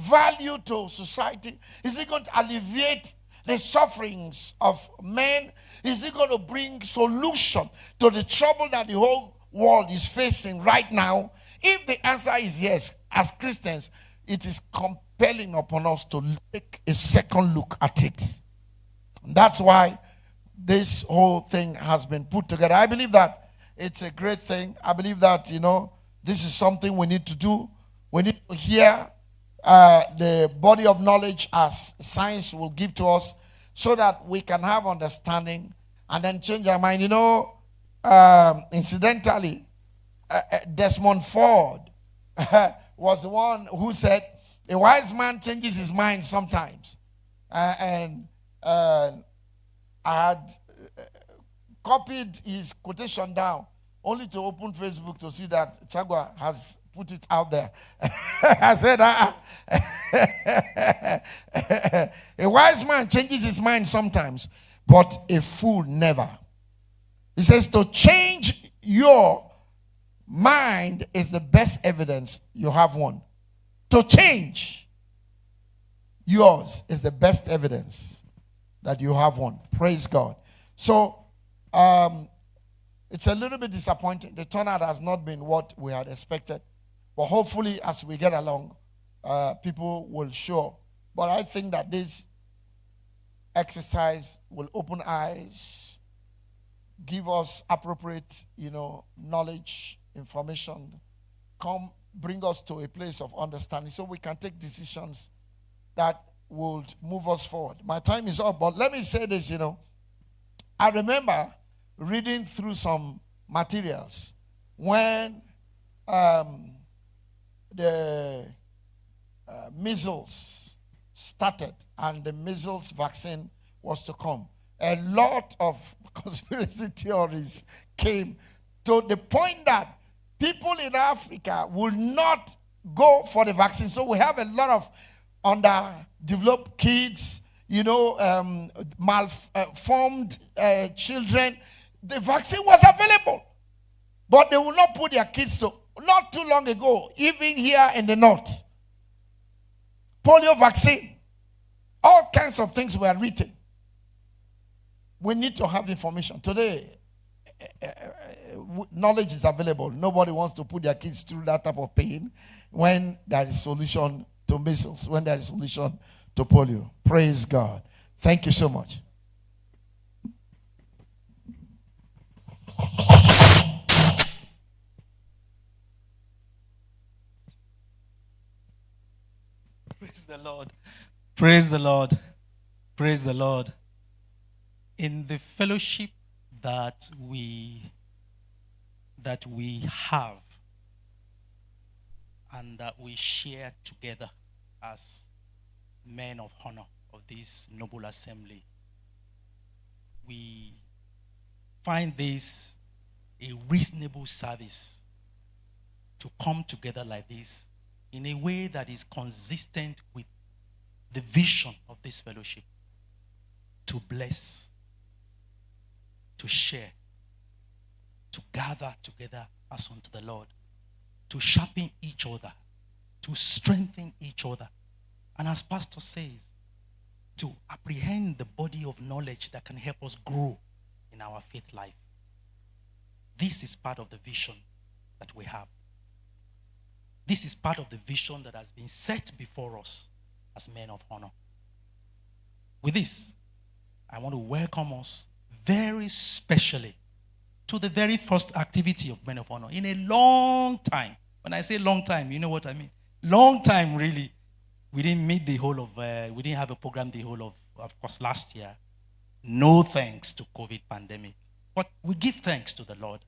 value to society? Is it going to alleviate the sufferings of men? Is it going to bring solution to the trouble that the whole world is facing right now? If the answer is yes, as Christians, it is compelling upon us to take a second look at it. That's why this whole thing has been put together. I believe that it's a great thing. I believe that, this is something we need to do. We need to hear the body of knowledge as science will give to us so that we can have understanding and then change our mind. Incidentally, Desmond Ford was the one who said, a wise man changes his mind sometimes. And I had copied his quotation down only to open Facebook to see that Chagwa has put it out there. I said, a wise man changes his mind sometimes, but a fool never. He says to change your mind is the best evidence you have one. To change yours is the best evidence that you have one. Praise God. So, it's a little bit disappointing. The turnout has not been what we had expected. But hopefully, as we get along, people will show. But I think that this exercise will open eyes, give us appropriate, knowledge, information, bring us to a place of understanding so we can take decisions that would move us forward. My time is up, but let me say this, I remember reading through some materials when the measles started and the measles vaccine was to come. A lot of conspiracy theories came to the point that people in Africa will not go for the vaccine. So we have a lot of underdeveloped kids, malformed children. The vaccine was available, but they will not put their kids to. Not too long ago, even here in the north, polio vaccine, all kinds of things were written. We need to have information. Today, knowledge is available. Nobody wants to put their kids through that type of pain when there is solution to measles, when there is solution to polio. Praise God. Thank you so much. Praise the Lord. Praise the Lord. Praise the Lord. In the fellowship that we have and that we share together as men of honor of this noble assembly, we find this a reasonable service to come together like this in a way that is consistent with the vision of this fellowship, to bless, to share, to gather together as unto the Lord, to sharpen each other, to strengthen each other, and as Pastor says, to apprehend the body of knowledge that can help us grow in our faith life. This is part of the vision that we have. This is part of the vision that has been set before us as men of honor. With this, I want to welcome us very specially to the very first activity of men of honor in a long time. When I say long time, you know what I mean. Long time, really. We didn't meet the whole of, we didn't have a program the whole of course, last year. No thanks to COVID pandemic. But we give thanks to the Lord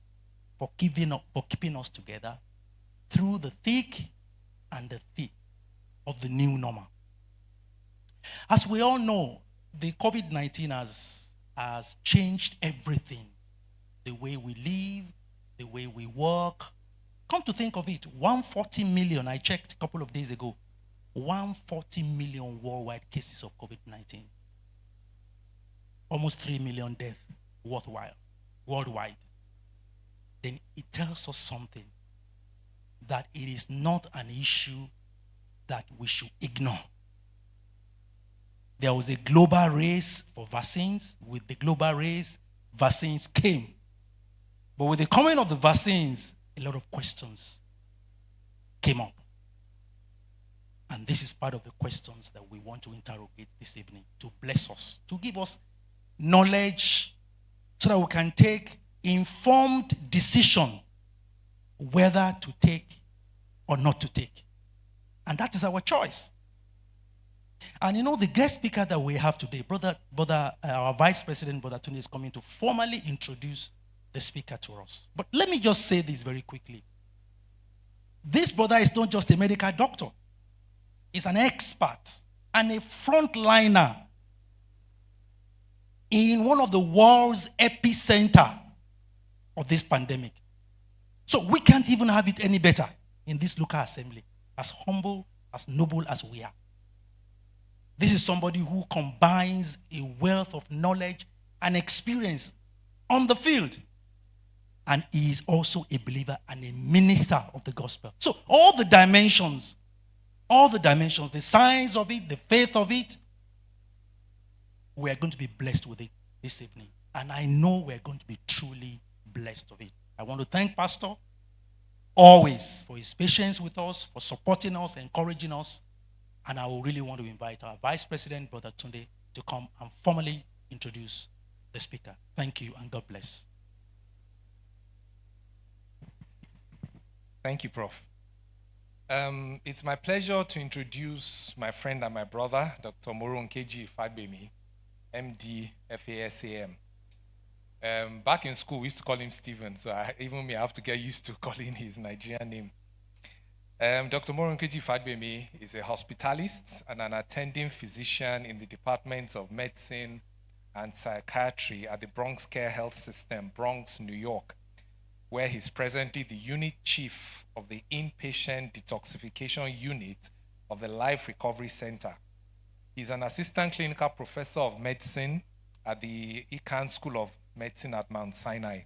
for keeping us together through the thick and the thick of the new normal. As we all know, the COVID-19 has changed everything. The way we live, the way we work. Come to think of it, 140 million, I checked a couple of days ago, 140 million worldwide cases of COVID-19. Almost 3 million deaths worldwide. Then it tells us something, that it is not an issue that we should ignore. There was a global race for vaccines. With the global race, vaccines came. But with the coming of the vaccines, a lot of questions came up. And this is part of the questions that we want to interrogate this evening, to bless us, to give us knowledge so that we can take informed decision whether to take or not to take. And that is our choice. And you know, the guest speaker that we have today, our Vice President, Brother Tony, is coming to formally introduce the speaker to us. But let me just say this very quickly. This brother is not just a medical doctor. He's an expert and a frontliner in one of the world's epicenter of this pandemic. So we can't even have it any better in this local assembly, as humble, as noble as we are. This is somebody who combines a wealth of knowledge and experience on the field. And he is also a believer and a minister of the gospel. So all the dimensions, the signs of it, the faith of it, we are going to be blessed with it this evening. And I know we're going to be truly blessed of it. I want to thank Pastor always for his patience with us, for supporting us, encouraging us. And I will really want to invite our Vice President, Brother Tunde, to come and formally introduce the speaker. Thank you and God bless. Thank you, Prof. It's my pleasure to introduce my friend and my brother, Dr. Moronkeji Fagbemi, MD, FASAM. Back in school, we used to call him Stephen, so I have to get used to calling his Nigerian name. Dr. Moronkeji Fagbemi is a hospitalist and an attending physician in the departments of medicine and psychiatry at the Bronx Care Health System, Bronx, New York, where he's presently the unit chief of the inpatient detoxification unit of the Life Recovery Center. He's an assistant clinical professor of medicine at the Icahn School of Medicine at Mount Sinai.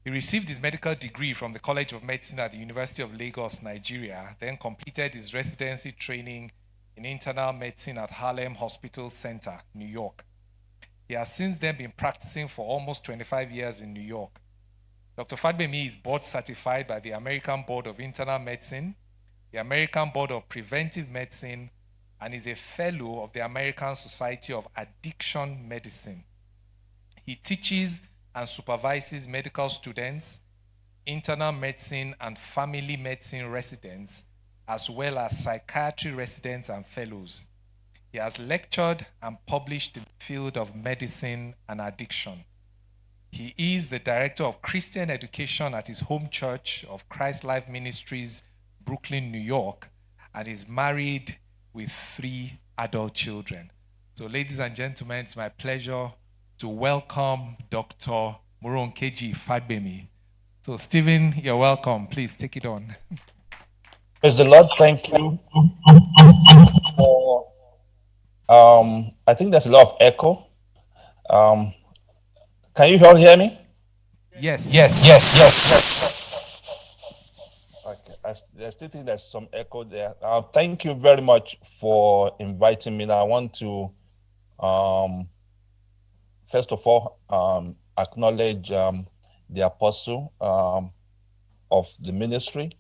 He received his medical degree from the College of Medicine at the University of Lagos, Nigeria, then completed his residency training in internal medicine at Harlem Hospital Center, New York. He has since then been practicing for almost 25 years in New York. Dr. Fagbemi is board certified by the American Board of Internal Medicine, the American Board of Preventive Medicine, and is a fellow of the American Society of Addiction Medicine. He teaches and supervises medical students, internal medicine and family medicine residents, as well as psychiatry residents and fellows. He has lectured and published in the field of medicine and addiction. He is the director of Christian education at his home church of Christ Life Ministries, Brooklyn, New York, and is married with 3 adult children. So, ladies and gentlemen, it's my pleasure to welcome Dr. Moronkeji Fagbemi. So, Stephen, you're welcome. Please take it on. Praise the Lord. Thank you. I think there's a lot of echo. Can you all hear me? Yes. Okay. I still think there's some echo there. Thank you very much for inviting me. Now, I want to, first of all, acknowledge the apostle of the ministry,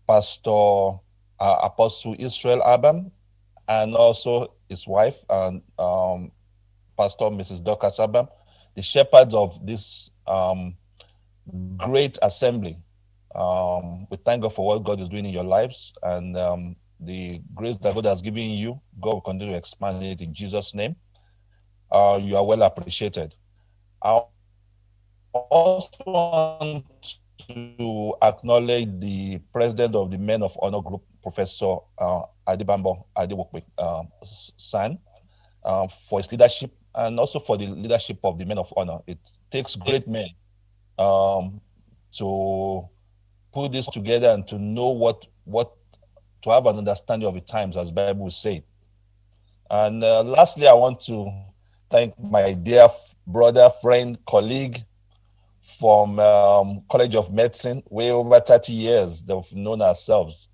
Pastor Apostle Israel Abam, and also his wife, and Pastor Mrs. Dorcas Abam, the shepherds of this great assembly. We thank God for what God is doing in your lives, and the grace that God has given you, God will continue to expand it in Jesus' name. You are well appreciated. I also want to acknowledge the president of the Men of Honor Group, Professor Adibambo Adewokwe San, for his leadership and also for the leadership of the Men of Honor. It takes great men to put this together and to know what to have an understanding of the times, as the Bible says. And lastly, I want to thank my dear brother, friend, colleague from College of Medicine, way over 30 years that we've known ourselves.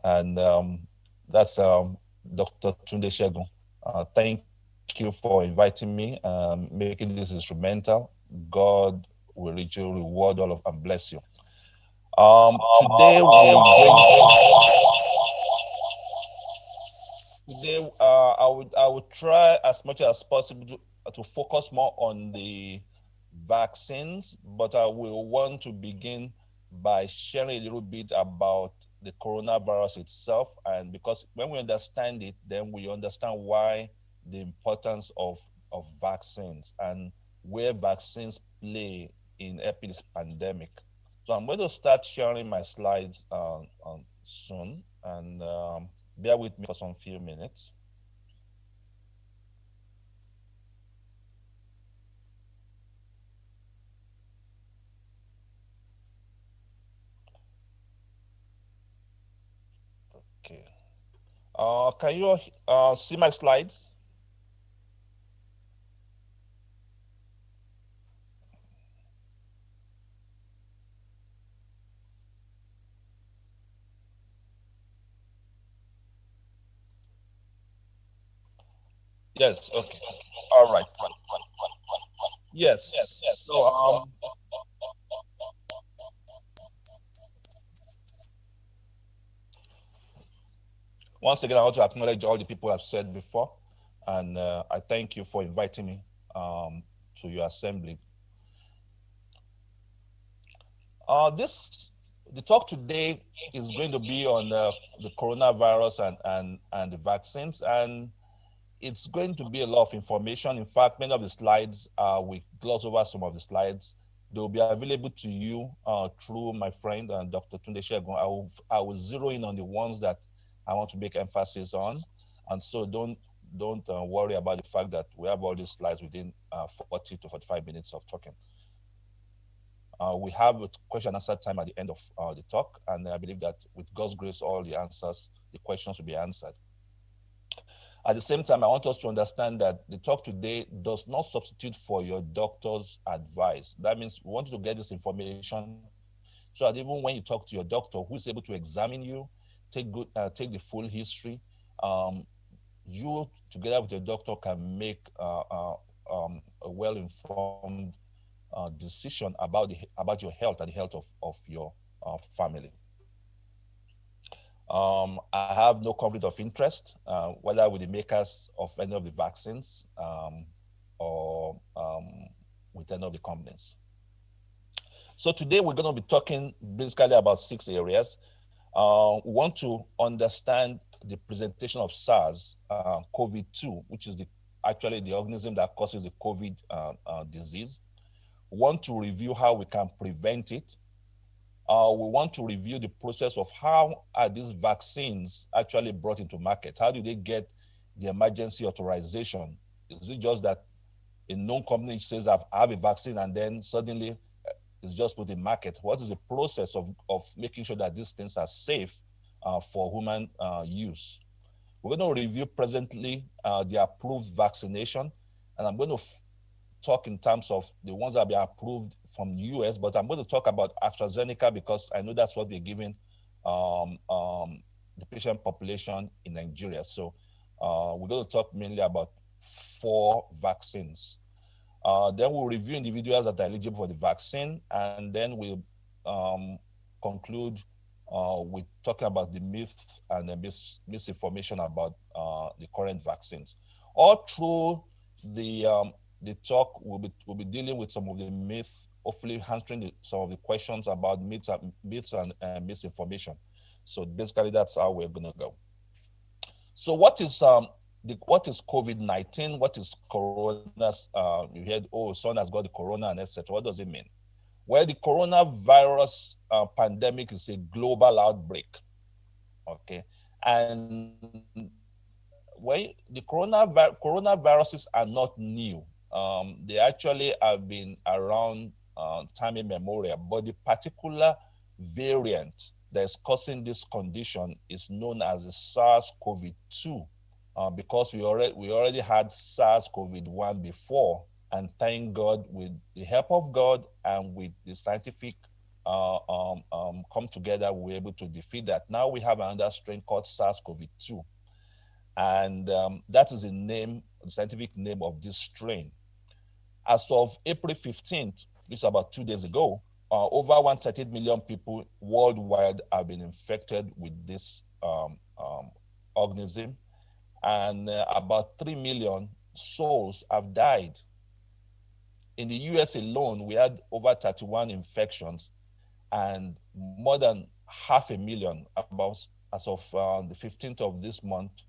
And That's Dr. Tunde Shegun. Thank you for inviting me, making this instrumental. God will richly reward all of and bless you. Today we'll bring today I would try as much as possible to focus more on the vaccines, but I will want to begin by sharing a little bit about the coronavirus itself. And because when we understand it, then we understand why the importance of vaccines and where vaccines play in helping this pandemic. So I'm going to start sharing my slides soon, and bear with me for some few minutes. Okay. Can you see my slides? Yes. Okay. All right. Yes. So once again, I want to acknowledge all the people I've said before, and I thank you for inviting me to your assembly. This the talk today is going to be on the coronavirus and the vaccines, and it's going to be a lot of information. In fact, many of the slides, we gloss over some of the slides. They will be available to you through my friend Dr. Tunde Shegun. I will zero in on the ones that I want to make emphasis on, and so don't worry about the fact that we have all these slides within 40 to 45 minutes of talking. We have a question and answer time at the end of the talk, and I believe that with God's grace, all the questions will be answered. At the same time, I want us to understand that the talk today does not substitute for your doctor's advice. That means we want you to get this information so that even when you talk to your doctor, who is able to examine you, take the full history, um, you together with your doctor can make a well-informed decision about your health and the health of your family. I have no conflict of interest, whether with the makers of any of the vaccines or with any of the companies. So today we're going to be talking basically about 6 areas. We want to understand the presentation of SARS COVID-2, which is actually the organism that causes the COVID disease. We want to review how we can prevent it. We want to review the process of how are these vaccines actually brought into market. How do they get the emergency authorization? Is it just that a known company says I have a vaccine and then suddenly it's just put in market? What is the process of making sure that these things are safe for human use? We're going to review presently the approved vaccination, and I'm going to talk in terms of the ones that are approved from the US, but I'm going to talk about AstraZeneca because I know that's what we're giving the patient population in Nigeria. So we're going to talk mainly about 4 vaccines. Then we'll review individuals that are eligible for the vaccine, and then we'll conclude with talking about the myth and the misinformation about the current vaccines. All through the talk, we'll be dealing with some of the myths, hopefully answering some of the questions about myths and misinformation. So basically, that's how we're going to go. So what is COVID-19? What is corona? You heard, oh, someone has got the corona and etc. What does it mean? Well, the coronavirus pandemic is a global outbreak. Okay, and well, the coronaviruses are not new. They actually have been around time immemorial, but the particular variant that is causing this condition is known as the SARS-CoV-2, because we already had SARS-CoV-1 before, and thank God, with the help of God and with the scientific come together, we were able to defeat that. Now we have another strain called SARS-CoV-2, and that is the scientific name of this strain. As of April 15th, this is about 2 days ago, over 138 million people worldwide have been infected with this organism, and about 3 million souls have died. In the US alone, we had over 31 infections, and more than 500,000, about as of the 15th of this month,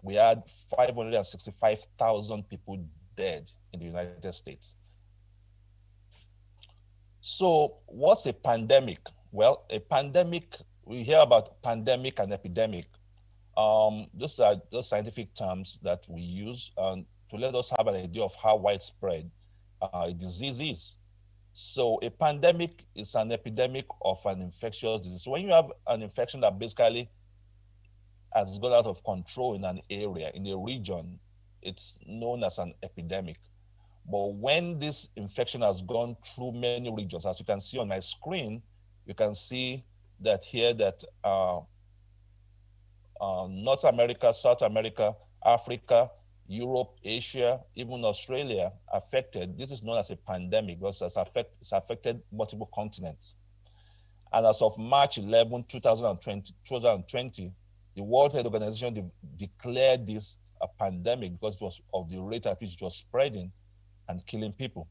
we had 565,000 people dead in the United States. So what's a pandemic? Well, a pandemic, we hear about pandemic and epidemic. Those are those scientific terms that we use to let us have an idea of how widespread a disease is. So a pandemic is an epidemic of an infectious disease. So when you have an infection that basically has gone out of control in an area, in a region, it's known as an epidemic. But when this infection has gone through many regions, as you can see on my screen, you can see that here that North America, South America, Africa, Europe, Asia, even Australia affected. This is known as a pandemic because it's affected multiple continents. And as of March 11, 2020, the World Health Organization declared this a pandemic because it was of the rate at which it was spreading and killing people.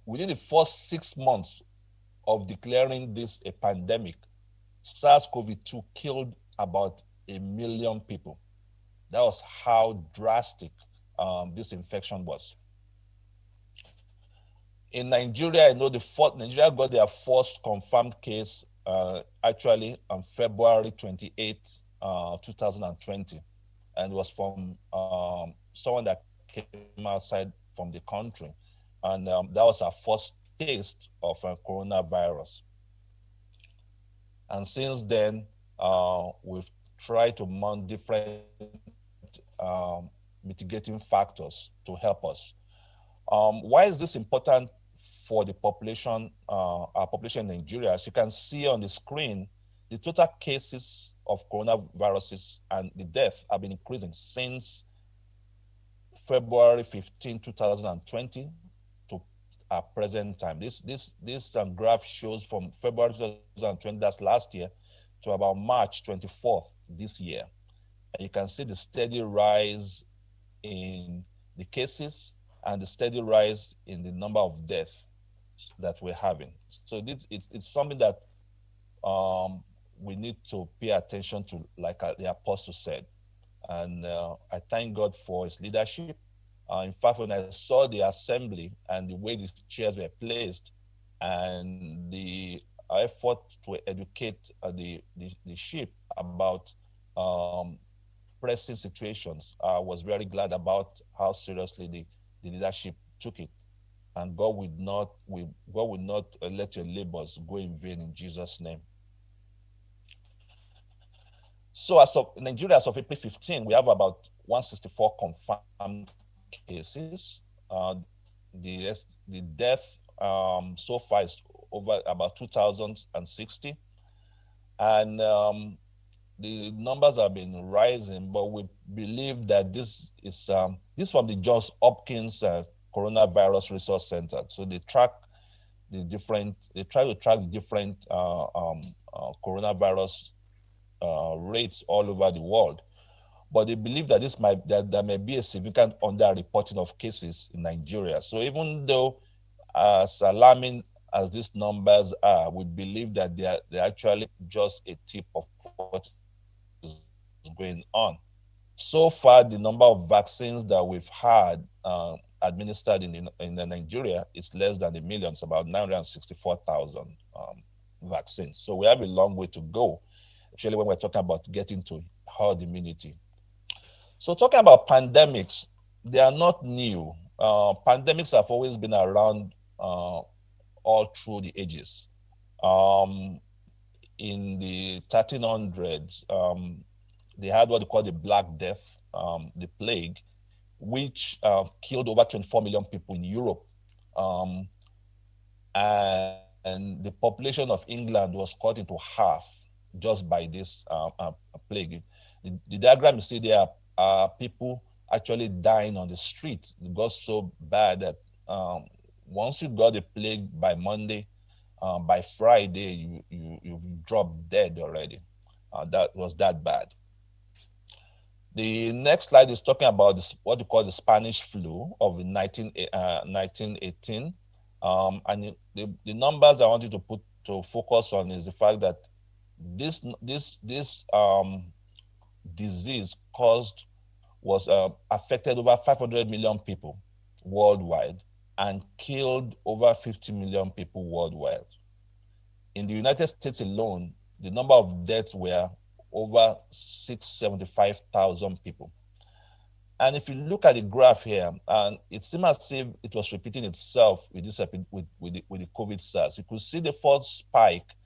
Within the first 6 months of declaring this a pandemic, SARS-CoV-2 killed about 1 million people. That was how drastic this infection was. In Nigeria, I know Nigeria got their first confirmed case actually on February 28, 2020, and it was from someone that came outside from the country, and that was our first taste of coronavirus. And since then, we've tried to mount different mitigating factors to help us. Why is this important for the population, our population in Nigeria? As you can see on the screen, the total cases of coronaviruses and the death have been increasing since February 15, 2020 to our present time. This graph shows from February 2020, that's last year, to about March 24th this year. And you can see the steady rise in the cases and the steady rise in the number of deaths that we're having. So it's something that we need to pay attention to, like the apostle said. And I thank God for his leadership. In fact, when I saw the assembly and the way the chairs were placed and the effort to educate the sheep about pressing situations, I was very glad about how seriously the leadership took it. And God will not let your labors go in vain in Jesus' name. So as of Nigeria, as of April 15, we have about 164 confirmed cases. The death so far is over about 2,060. And the numbers have been rising, but we believe that this is from the Johns Hopkins Coronavirus Resource Center. So they try to track the different coronavirus rates all over the world. But they believe that there may be a significant underreporting of cases in Nigeria. So even though as alarming as these numbers are, we believe that they're actually just a tip of what is going on. So far, the number of vaccines that we've had administered in Nigeria is less than 1 million, it's about 964,000 vaccines. So we have a long way to go, especially when we're talking about getting to herd immunity. So talking about pandemics, they are not new. Pandemics have always been around all through the ages. In the 1300s, they had what they call the Black Death, the plague, which killed over 24 million people in Europe. and the population of England was cut into half just by this plague. The diagram you see there are people actually dying on the street. It got so bad that once you got the plague by Monday, by Friday you dropped dead already. That was that bad. The next slide is talking about this, what we call the Spanish flu of 1918. And the numbers I want you to put to focus on is the fact that this disease was affected over 500 million people worldwide and killed over 50 million people worldwide. In the United States alone, the number of deaths were over 675,000 people. And if you look at the graph here, and it seems as if it was repeating itself with this with the COVID SARS. You could see the first spike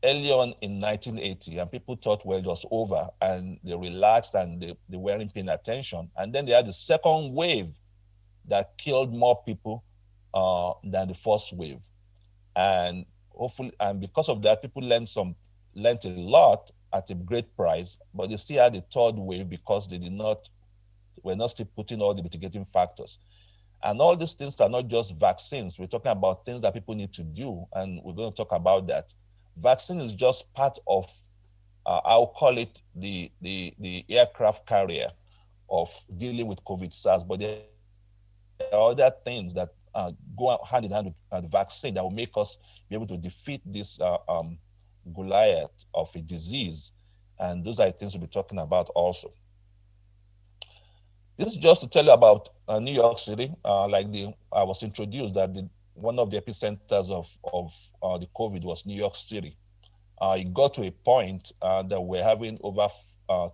early on in 1980, and people thought, well, it was over, and they relaxed and they weren't paying attention. And then they had the second wave that killed more people than the first wave. And hopefully, and because of that, people learned a lot at a great price, but they still had a third wave because they were not still putting all the mitigating factors. And all these things are not just vaccines. We're talking about things that people need to do, and we're going to talk about that. Vaccine is just part of, I'll call it the aircraft carrier of dealing with COVID SARS, but there are other things that go hand in hand with the vaccine that will make us be able to defeat this Goliath of a disease. And those are things we'll be talking about also. This is just to tell you about New York City. I was introduced that one of the epicenters of the COVID was New York City. It got to a point that we're having over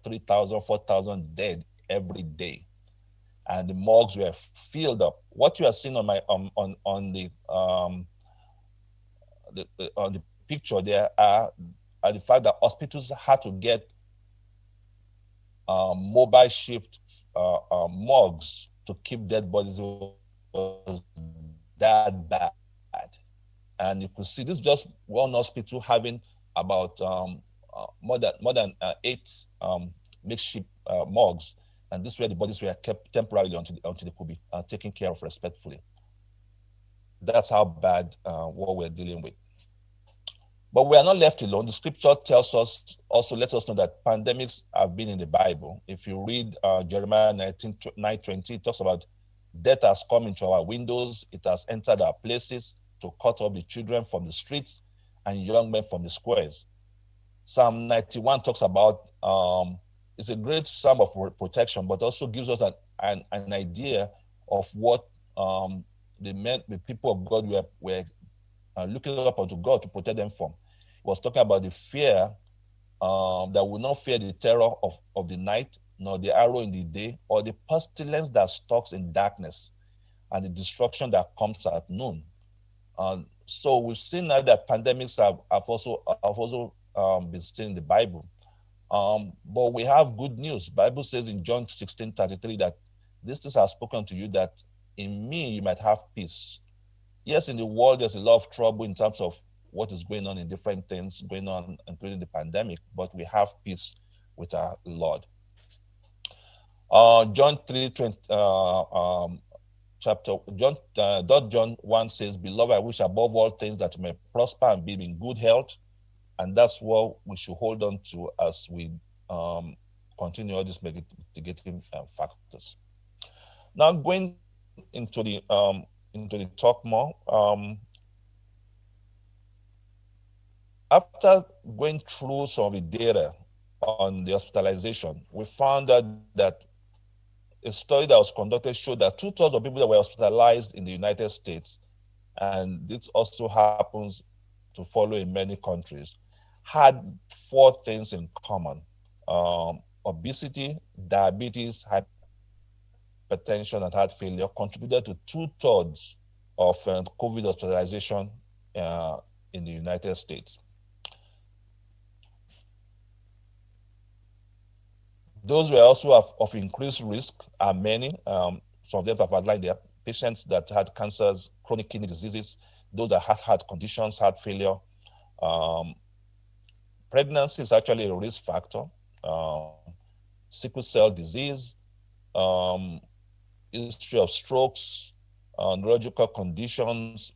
3,000, 4,000 dead every day, and the morgues were filled up. What you are seeing on the picture there are the fact that hospitals had to get mobile shift morgues to keep dead bodies. Was that bad. And you could see this just one hospital having about more than 8 makeshift morgues, and this is where the bodies were kept temporarily until they could be taken care of respectfully. That's how bad what we're dealing with. But we are not left alone. The scripture tells us, also lets us know that pandemics have been in the Bible. If you read Jeremiah 9:20, it talks about death has come into our windows. It has entered our places to cut off the children from the streets and young men from the squares. Psalm 91 talks about, it's a great psalm of protection, but also gives us an idea of what the people of God were looking up unto God to protect them from. He was talking about the fear that will not fear the terror of the night, nor the arrow in the day, or the pestilence that stalks in darkness, and the destruction that comes at noon. So we've seen now that pandemics have also been seen in the Bible. But we have good news. Bible says in John 16:33 that this is have spoken to you, that in me you might have peace. Yes, in the world there's a lot of trouble in terms of what is going on in different things going on, including the pandemic, but we have peace with our Lord. John 3:20, John 1 says, "Beloved, I wish above all things that you may prosper and be in good health," and that's what we should hold on to as we continue all these mitigating factors. Now, going into the talk more. After going through some of the data on the hospitalization, we found out that a study that was conducted showed that 2/3 of people that were hospitalized in the United States, and this also happens to follow in many countries, had 4 things in common: obesity, diabetes, hypertension, and heart failure contributed to 2/3 of COVID hospitalization in the United States. Those were also of increased risk are many. Some of them have outlined their patients that had cancers, chronic kidney diseases, those that had heart conditions, heart failure. Um, Pregnancy is actually a risk factor. Um, Sickle cell disease, um, history of strokes, neurological conditions.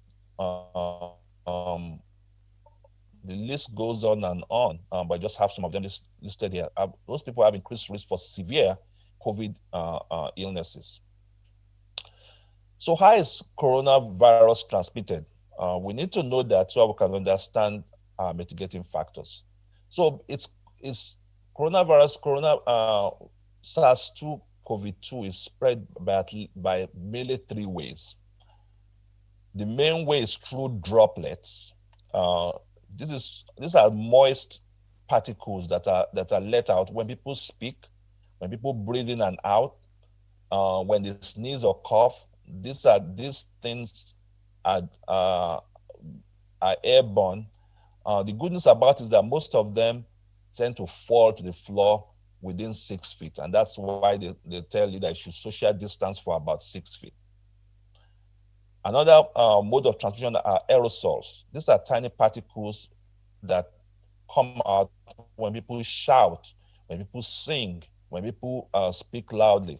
The list goes on and on, but I just have some of them listed here. Those people have increased risk for severe COVID illnesses. So how is coronavirus transmitted? We need to know that so we can understand mitigating factors. So it's coronavirus, SARS-2 COVID-2 is spread by mainly three ways. The main way is through droplets. These are moist particles that are let out when people speak, when people breathe in and out, when they sneeze or cough. These things are airborne. The good news about it is that most of them tend to fall to the floor within 6 feet, and that's why they tell you that you should social distance for about 6 feet. Another mode of transmission are aerosols. These are tiny particles that come out when people shout, when people sing, when people speak loudly.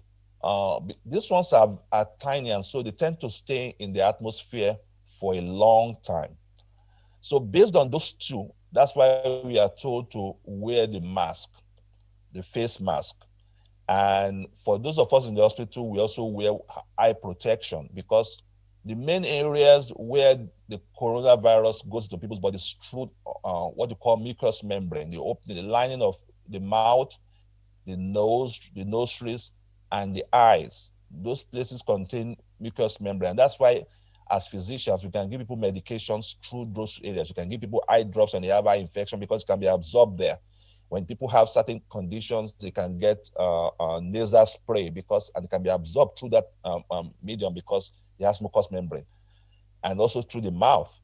These ones are tiny, and so they tend to stay in the atmosphere for a long time. So based on those two, that's why we are told to wear the mask, the face mask. And for those of us in the hospital, we also wear eye protection, because the main areas where the coronavirus goes to people's bodies through what you call mucous membrane, the lining of the mouth, the nose, the nostrils, and the eyes. Those places contain mucous membrane. That's why, as physicians, we can give people medications through those areas. We can give people eye drops when they have eye infection, because it can be absorbed there. When people have certain conditions, they can get nasal spray and it can be absorbed through that medium, because it has mucous membrane, and also through the mouth.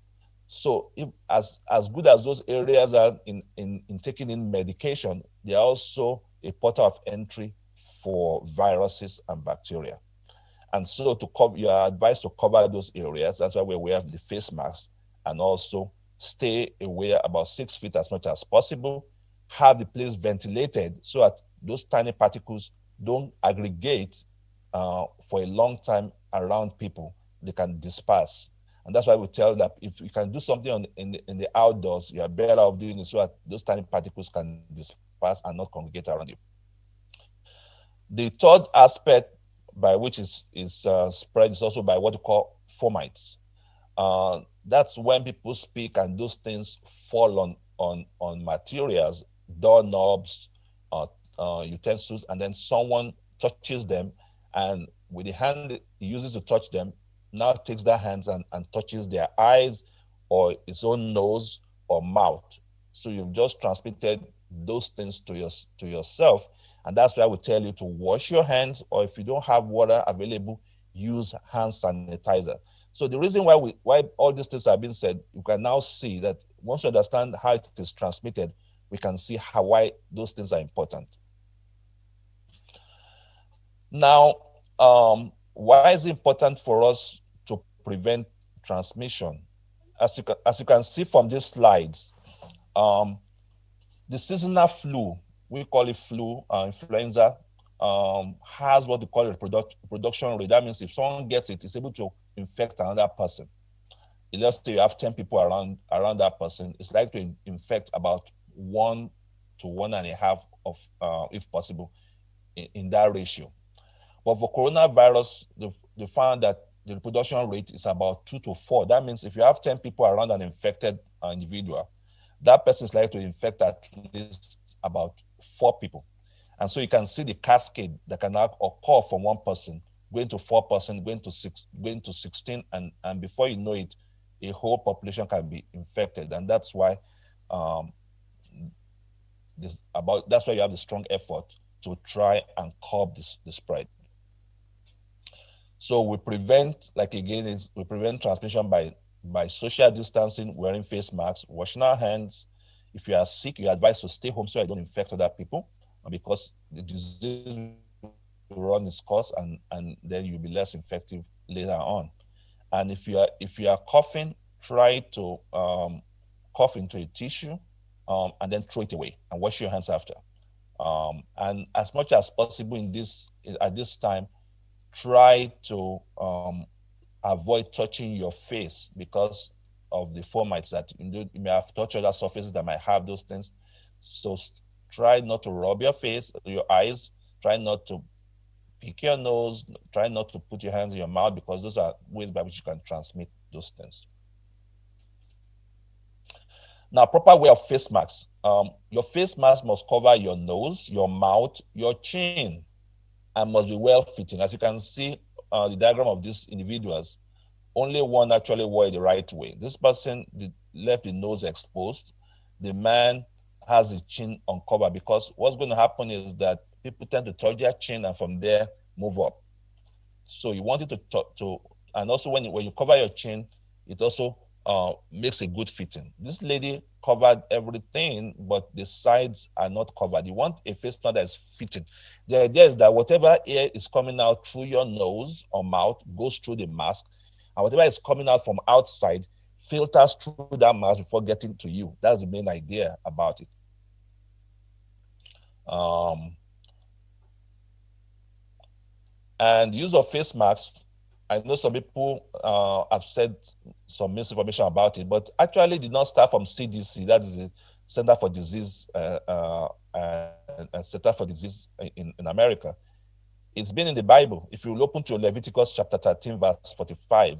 So as good as those areas are in taking in medication, they are also a port of entry for viruses and bacteria. And so you are advised to cover those areas. That's why we wear the face mask, and also stay away about 6 feet as much as possible. Have the place ventilated so that those tiny particles don't aggregate for a long time around people. They can disperse. And that's why we tell that if you can do something in the outdoors, you are better off doing it so that those tiny particles can disperse and not congregate around you. The third aspect by which is spread is also by what we call fomites. That's when people speak and those things fall on materials, doorknobs, utensils, and then someone touches them, and with the hand he uses to touch them, now takes their hands and touches their eyes or its own nose or mouth. So you've just transmitted those things to yourself. And that's why we tell you to wash your hands, or if you don't have water available, use hand sanitizer. So the reason why all these things have been said, you can now see that once you understand how it is transmitted, we can see why those things are important. Now, why is it important for us to prevent transmission? As you can see from these slides, the seasonal flu, we call it flu, influenza, has what we call a reproduction rate. That means if someone gets it, it's able to infect another person. Let's say you have 10 people around that person, it's likely to infect about 1 to 1.5 of, if possible, in that ratio. But for coronavirus, they found that the reproduction rate is about 2 to 4. That means if you have 10 people around an infected individual, that person is likely to infect at least about 4 people. And so you can see the cascade that can occur from one person, going to 4 person, going to 16, and before you know it, a whole population can be infected. And that's why that's why you have the strong effort to try and curb the spread. So we prevent, we prevent transmission by social distancing, wearing face masks, washing our hands. If you are sick, you're advised to stay home so you don't infect other people, because the disease will run its course, and then you'll be less effective later on. And if you are coughing, try to cough into a tissue and then throw it away and wash your hands after. And as much as possible at this time, try to avoid touching your face because of the fomites that you may have touched other surfaces that might have those things. So try not to rub your face, your eyes. Try not to pick your nose. Try not to put your hands in your mouth because those are ways by which you can transmit those things. Now, proper wear of face masks. Your face mask must cover your nose, your mouth, your chin, and must be well fitting. As you can see, the diagram of these individuals, only one actually wore it the right way. This person left the nose exposed. The man has the chin uncovered because what's going to happen is that people tend to touch their chin and from there move up. So you want it to and also when you cover your chin, it also makes a good fitting. This lady covered everything, but the sides are not covered. You want a face mask that is fitting. The idea is that whatever air is coming out through your nose or mouth goes through the mask, and whatever is coming out from outside filters through that mask before getting to you. That's the main idea about it. And use of face masks, I know some people have said some misinformation about it, but actually did not start from CDC, that is the Center for Disease Center for Disease in America. It's been in the Bible. If you open to Leviticus chapter 13, verse 45,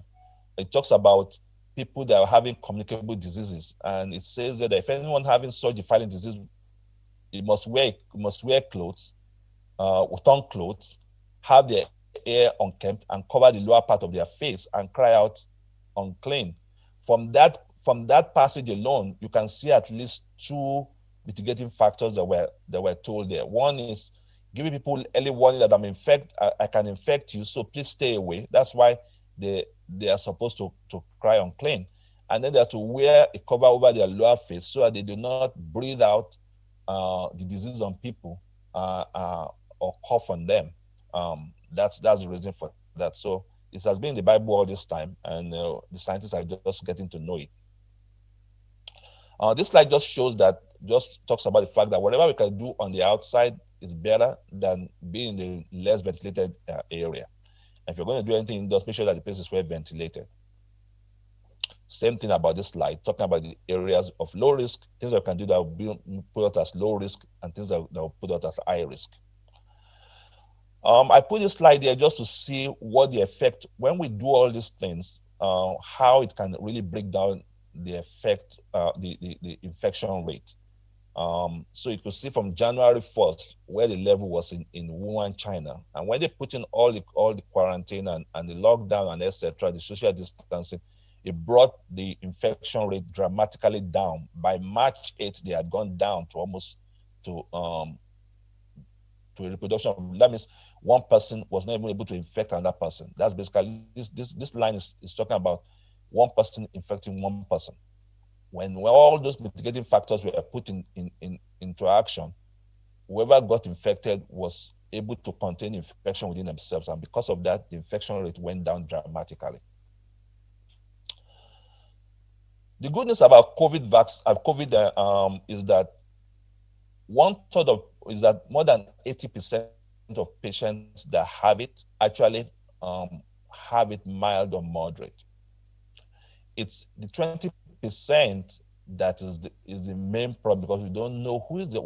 it talks about people that are having communicable diseases, and it says that if anyone having such defiling disease, he must wear clothes, tongue clothes, have their hair unkempt, and cover the lower part of their face and cry out unclean. From that passage alone, you can see at least two mitigating factors that were told there. One is giving people early warning that I can infect you, so please stay away. That's why they are supposed to cry unclean. And then they have to wear a cover over their lower face so that they do not breathe out the disease on people or cough on them. That's the reason for that. So it has been in the Bible all this time, and the scientists are just getting to know it. This slide just talks about the fact that whatever we can do on the outside is better than being in a less ventilated area. And if you're going to do anything indoors, make sure that the place is well ventilated. Same thing about this slide, talking about the areas of low risk, things that we can do that will put out as low risk, and things that will put out as high risk. I put this slide there just to see what the effect, when we do all these things, how it can really break down the effect, the infection rate. So you could see from January 1st where the level was in Wuhan, China. And when they put in all the quarantine and the lockdown and etc., the social distancing, it brought the infection rate dramatically down. By March 8th, they had gone down to almost to a reproduction of, that means one person was not even able to infect another person. That's basically, this line is talking about one person infecting one person. When all those mitigating factors were put into action, whoever got infected was able to contain infection within themselves. And because of that, the infection rate went down dramatically. The good news about COVID is that more than 80% of patients that have it actually have it mild or moderate. It's the 20% that is the main problem, because we don't know who is the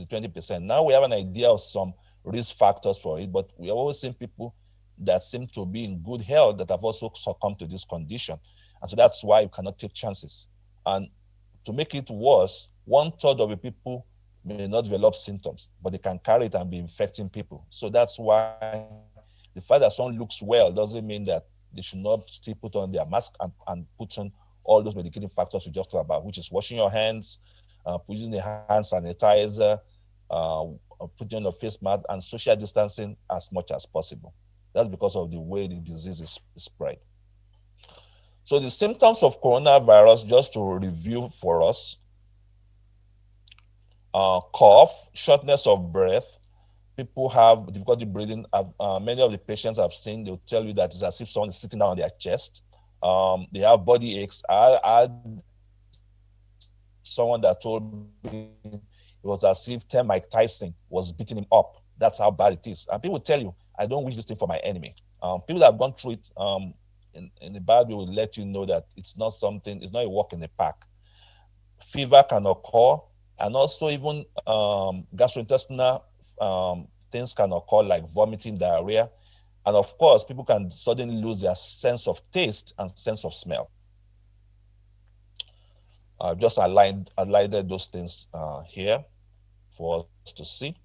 20%. Now we have an idea of some risk factors for it, but we have always seen people that seem to be in good health that have also succumbed to this condition. And so that's why you cannot take chances. And to make it worse, 1/3 of the people may not develop symptoms, but they can carry it and be infecting people. So that's why the fact that someone looks well doesn't mean that they should not still put on their mask and put on all those mitigating factors we just talked about, which is washing your hands, putting the hand sanitizer, putting on a face mask, and social distancing as much as possible. That's because of the way the disease is spread. So the symptoms of coronavirus, just to review for us: cough, shortness of breath. People have difficulty breathing. Many of the patients I've seen, they'll tell you that it's as if someone is sitting down on their chest. They have body aches. I had someone that told me it was as if 10 Mike Tyson was beating him up. That's how bad it is. And people tell you, I don't wish this thing for my enemy. People that have gone through it in the bad way will let you know that it's not something, it's not a walk in the park. Fever can occur, and also even gastrointestinal things can occur like vomiting, diarrhea. And of course, people can suddenly lose their sense of taste and sense of smell. I've just highlighted those things here for us to see.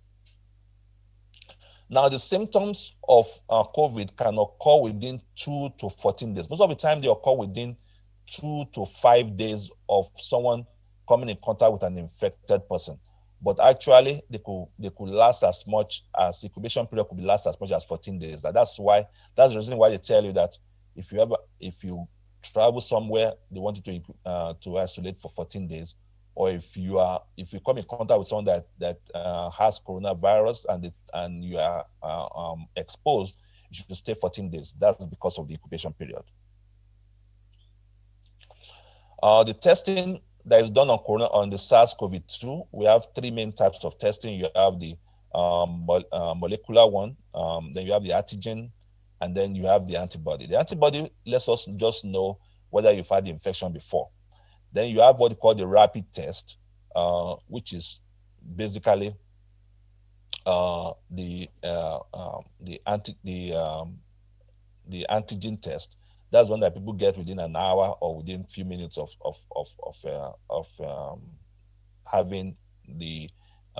Now, the symptoms of COVID can occur within 2 to 14 days. Most of the time, they occur within 2 to 5 days of someone coming in contact with an infected person. But actually, they could last as much as, incubation period could last as much as 14 days. That's the reason why they tell you that if you travel somewhere, they want you to isolate for 14 days. Or if you come in contact with someone that has coronavirus and you are exposed, you should stay 14 days. That's because of the incubation period. The testing that is done on the SARS-CoV-2, we have 3 main types of testing. You have the molecular one, then you have the antigen, and then you have the antibody. The antibody lets us just know whether you've had the infection before. Then you have what you call the rapid test, which is basically the antigen test. That's one that people get within an hour or within a few minutes of having the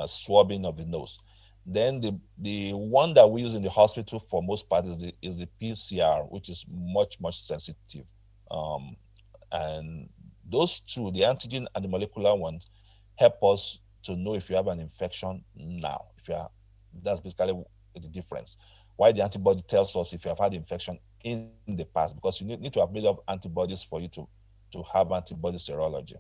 swabbing of the nose. Then the one that we use in the hospital for most part is the PCR, which is much sensitive. And those two, the antigen and the molecular ones, help us to know if you have an infection now. That's basically the difference. Why the antibody tells us if you have had infection in the past, because you need to have made up antibodies for you to have antibody serology.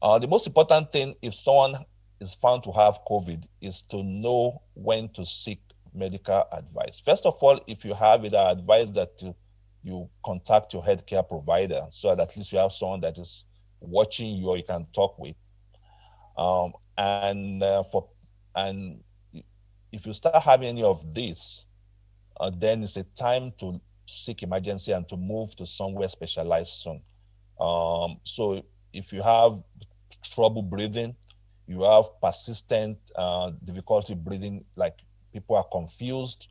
The most important thing if someone is found to have COVID is to know when to seek medical advice. First of all, if you have it, I advise that you contact your healthcare provider so that at least you have someone that is watching you or you can talk with. And if you start having any of this, then it's a time to seek emergency and to move to somewhere specialized soon. So if you have trouble breathing, you have persistent difficulty breathing, like people are confused,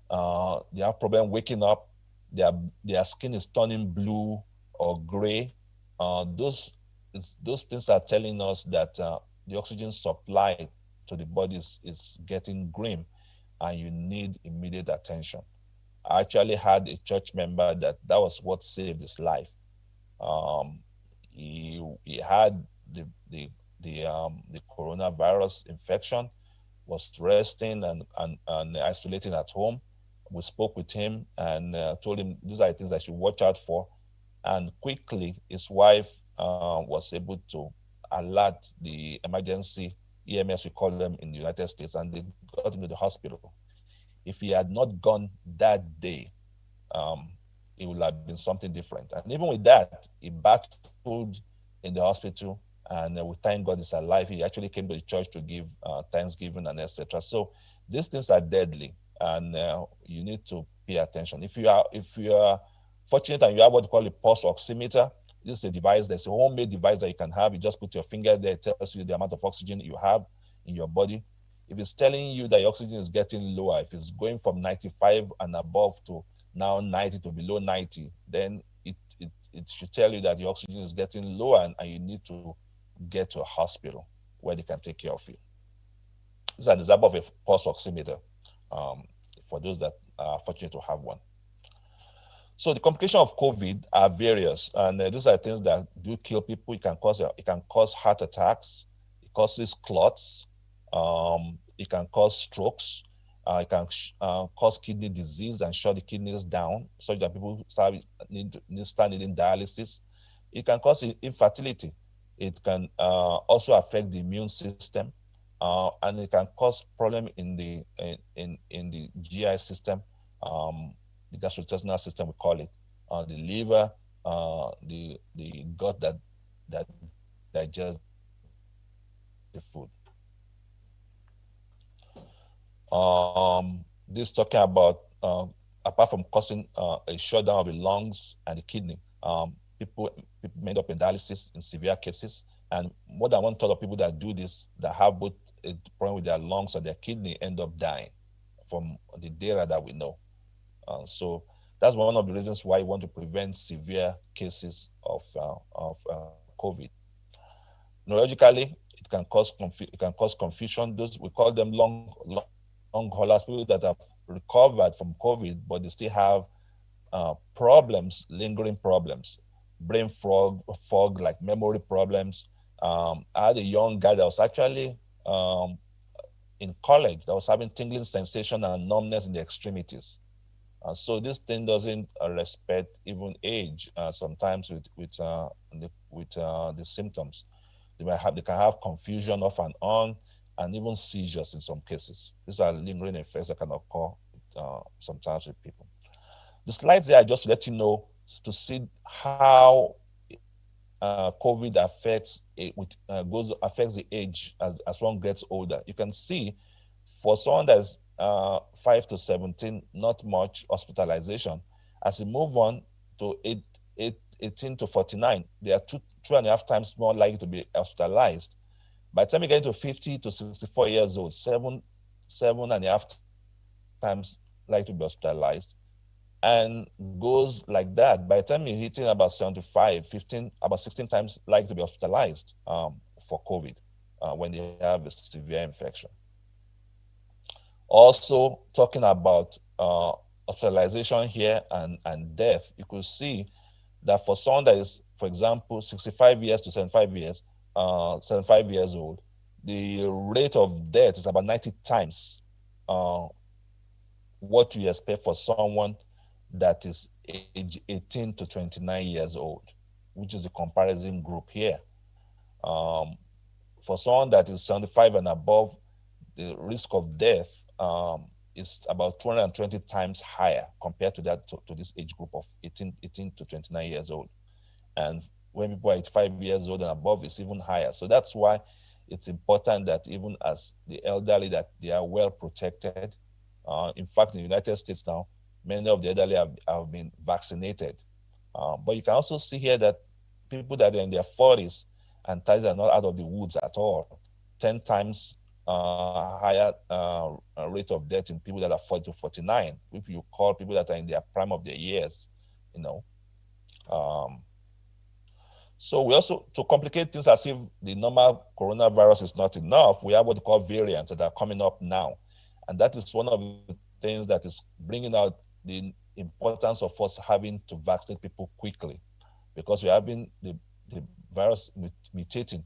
they have problem waking up, their skin is turning blue or gray, those things are telling us that the oxygen supply to the body is getting grim and you need immediate attention. I actually had a church member that was what saved his life. He had the coronavirus infection, was resting and isolating at home. We spoke with him and told him these are the things I should watch out for. And quickly, his wife was able to alert the emergency EMS, we call them in the United States, and they got him to the hospital. If he had not gone that day, it would have been something different. And even with that, he battled in the hospital, and we thank God he's alive. He actually came to the church to give thanksgiving and etc. So these things are deadly, and you need to pay attention. If you are fortunate and you have what we call a pulse oximeter, this is a device, there's a homemade device that you can have. You just put your finger there, it tells you the amount of oxygen you have in your body. If it's telling you that your oxygen is getting lower, if it's going from 95 and above to now 90 to below 90, then it should tell you that your oxygen is getting lower and you need to get to a hospital where they can take care of you. This is an example of a pulse oximeter for those that are fortunate to have one. So the complications of COVID are various, and these are things that do kill people. It can cause heart attacks, it causes clots, it can cause strokes, it can cause kidney disease and shut the kidneys down, such that people start needing dialysis. It can cause infertility. It can also affect the immune system, and it can cause problem in the GI system. the gastrointestinal system, we call it, the liver, the gut that digests the food. This talking about apart from causing a shutdown of the lungs and the kidney, people end up in dialysis in severe cases, and more than 1/3 of people that do this, that have both a problem with their lungs and their kidney, end up dying from the data that we know. So that's one of the reasons why we want to prevent severe cases of COVID. Neurologically, it can cause confusion. Those, we call them long haulers, people that have recovered from COVID, but they still have problems, lingering problems, brain fog, like memory problems. I had a young guy that was actually in college that was having tingling sensation and numbness in the extremities. So this thing doesn't respect even age. Sometimes with the symptoms, they can have confusion off and on, and even seizures in some cases. These are lingering effects that can occur sometimes with people. The slides there are just to let you know, to see how COVID affects the age as one gets older. You can see for someone that's 5 to 17, not much hospitalization. As you move on to 18 to 49, they are 2.5 times more likely to be hospitalized. By the time you get into 50 to 64 years old, 7.5 times likely to be hospitalized, and goes like that. By the time you're hitting about 75, about 16 times likely to be hospitalized for COVID when they have a severe infection. Also, talking about hospitalization here and death, you could see that for someone that is, for example, 65 years to 75 years old, the rate of death is about 90 times what you expect for someone that is age 18 to 29 years old, which is the comparison group here. For someone that is 75 and above, the risk of death is about 220 times higher compared to this age group of 18 to 29 years old. And when people are 85 years old and above, it's even higher. So that's why it's important that even as the elderly, that they are well protected. In fact, in the United States now, many of the elderly have been vaccinated. But you can also see here that people that are in their 40s and 30s are not out of the woods at all. 10 times higher rate of death in people that are 40 to 49, if you call people that are in their prime of their years, you know. So we also, to complicate things as if the normal coronavirus is not enough, we have what we call variants that are coming up now. And that is one of the things that is bringing out the importance of us having to vaccinate people quickly, because we're having the virus mutating,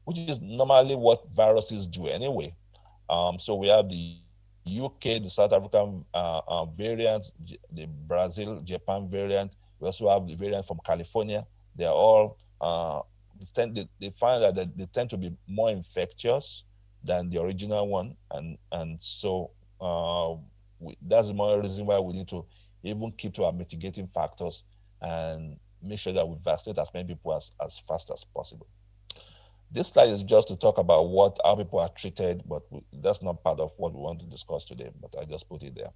which is normally what viruses do anyway. So we have the UK, the South African variant, the Brazil, Japan variant. We also have the variant from California. They're all, they find that they tend to be more infectious than the original one. And so that's the more reason why we need to even keep to our mitigating factors and make sure that we vaccinate as many people as fast as possible. This slide is just to talk about how people are treated, but that's not part of what we want to discuss today, but I just put it there.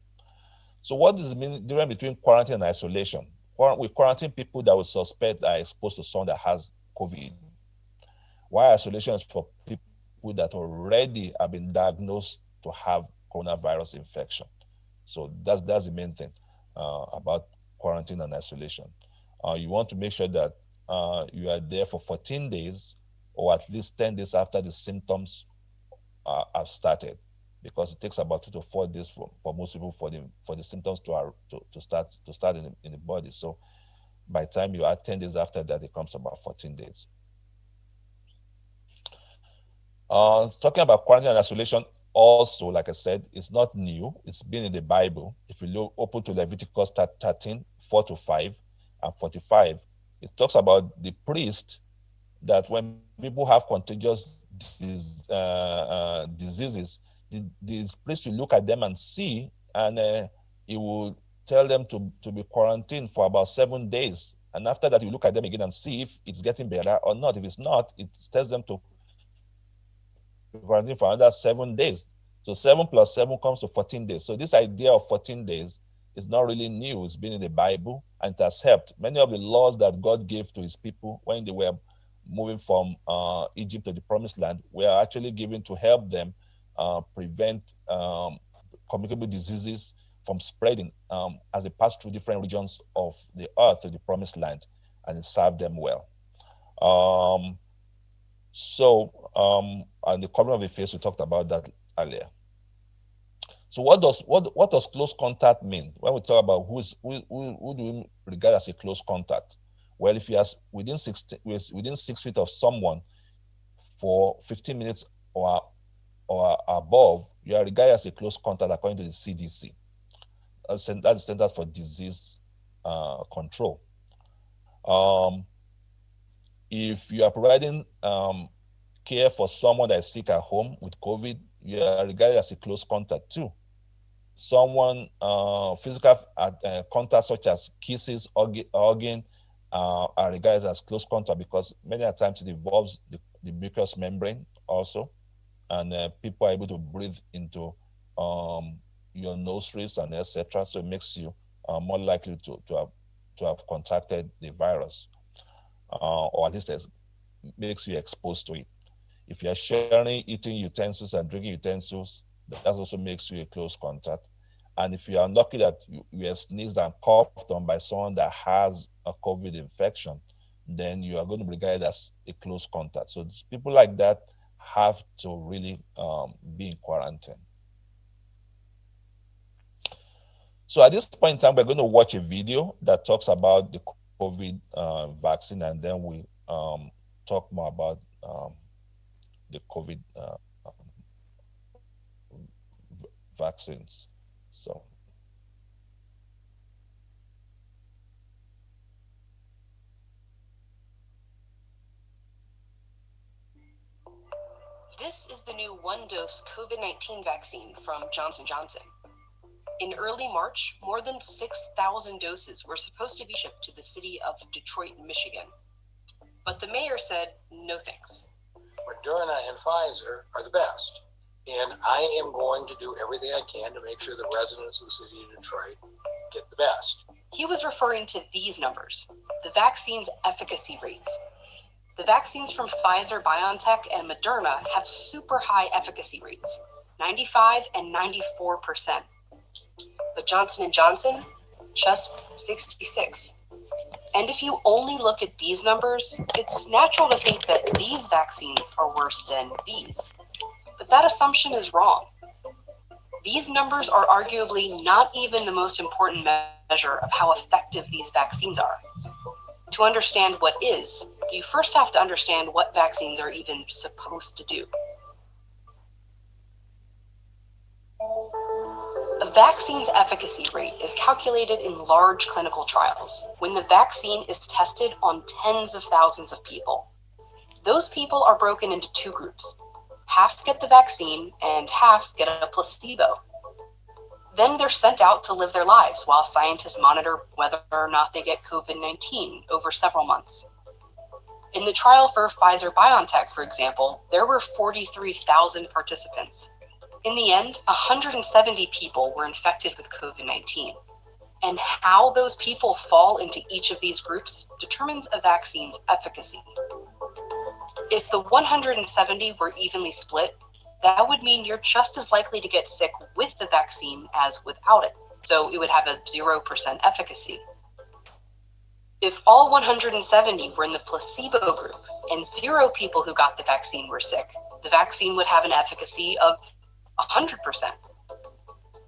So what is the difference between quarantine and isolation? We quarantine people that we suspect are exposed to someone that has COVID, while isolation is for people that already have been diagnosed to have coronavirus infection. So that's the main thing about quarantine and isolation. You want to make sure that you are there for 14 days or at least 10 days after the symptoms have started, because it takes about 2 to 4 days for most people for the symptoms to start in the body. So by the time you are 10 days after that, it comes about 14 days. Talking about quarantine and isolation, also, like I said, it's not new. It's been in the Bible. If you open to Leviticus 13, 4 to 5 and 45, it talks about the priest, that when people have contagious diseases, the priest will look at them and see, and he will tell them to be quarantined for about 7 days. And after that, you look at them again and see if it's getting better or not. If it's not, it tells them to quarantine for another 7 days. So 7 plus 7 comes to 14 days. So this idea of 14 days is not really new. It's been in the Bible, and it has helped. Many of the laws that God gave to his people when they were moving from Egypt to the promised land were actually given to help them prevent communicable diseases from spreading as they pass through different regions of the earth to the promised land, and it served them well. And the covering of the face, we talked about that earlier. So what does close contact mean? When we talk about who do we regard as a close contact? Well, if you are within 6 feet of someone for 15 minutes or above, you are regarded as a close contact according to the CDC. That's the Center for Disease Control. If you are providing care for someone that is sick at home with COVID, you are regarded as a close contact too. Someone, physical contact such as kisses, hugging, are regarded as close contact because many times it involves the mucous membrane also, and people are able to breathe into your nostrils and etc. So it makes you more likely to have contacted the virus, or at least makes you exposed to it. If you're sharing eating utensils and drinking utensils, that also makes you a close contact. And if you are lucky that you are sneezed and coughed on by someone that has a COVID infection, then you are going to be regarded as a close contact. So people like that have to really be in quarantine. So at this point in time, we're going to watch a video that talks about the COVID vaccine, and then we talk more about the COVID vaccines. So. This is the new one-dose COVID-19 vaccine from Johnson & Johnson. In early March, more than 6,000 doses were supposed to be shipped to the city of Detroit, Michigan. But the mayor said, no thanks. Moderna and Pfizer are the best. And I am going to do everything I can to make sure the residents of the city of Detroit get the best. He was referring to these numbers, the vaccine's efficacy rates. The vaccines from Pfizer, BioNTech, and Moderna have super high efficacy rates, 95 and 94%. But Johnson & Johnson, just 66. And if you only look at these numbers, it's natural to think that these vaccines are worse than these. But that assumption is wrong. These numbers are arguably not even the most important measure of how effective these vaccines are. To understand what is, you first have to understand what vaccines are even supposed to do. A vaccine's efficacy rate is calculated in large clinical trials when the vaccine is tested on tens of thousands of people. Those people are broken into two groups. Half get the vaccine and half get a placebo. Then they're sent out to live their lives while scientists monitor whether or not they get COVID-19 over several months. In the trial for Pfizer-BioNTech, for example, there were 43,000 participants. In the end, 170 people were infected with COVID-19. And how those people fall into each of these groups determines a vaccine's efficacy. If the 170 were evenly split, that would mean you're just as likely to get sick with the vaccine as without it. So it would have a 0% efficacy. If all 170 were in the placebo group and 0 people who got the vaccine were sick, the vaccine would have an efficacy of 100%.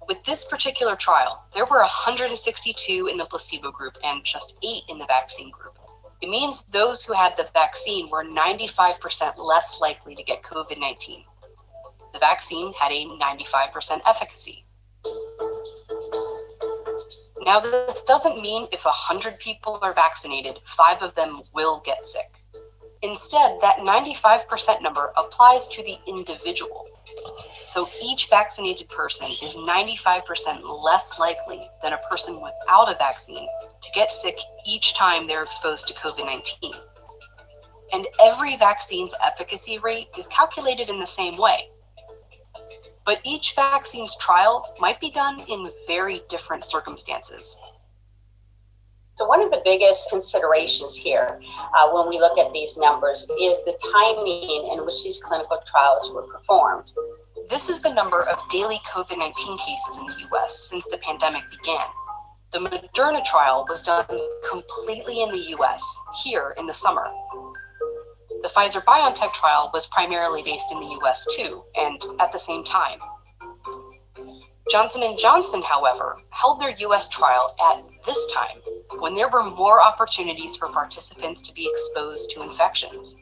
With this particular trial, there were 162 in the placebo group and just 8 in the vaccine group. It means those who had the vaccine were 95% less likely to get COVID-19. The vaccine had a 95% efficacy. Now, this doesn't mean if 100 people are vaccinated, 5 of them will get sick. Instead, that 95% number applies to the individual. So each vaccinated person is 95% less likely than a person without a vaccine to get sick each time they're exposed to COVID-19. And every vaccine's efficacy rate is calculated in the same way. But each vaccine's trial might be done in very different circumstances. So one of the biggest considerations here when we look at these numbers is the timing in which these clinical trials were performed. This is the number of daily COVID-19 cases in the US since the pandemic began. The Moderna trial was done completely in the US, here in the summer. The Pfizer-BioNTech trial was primarily based in the US too, and at the same time. Johnson & Johnson, however, held their US trial at this time, when there were more opportunities for participants to be exposed to infections.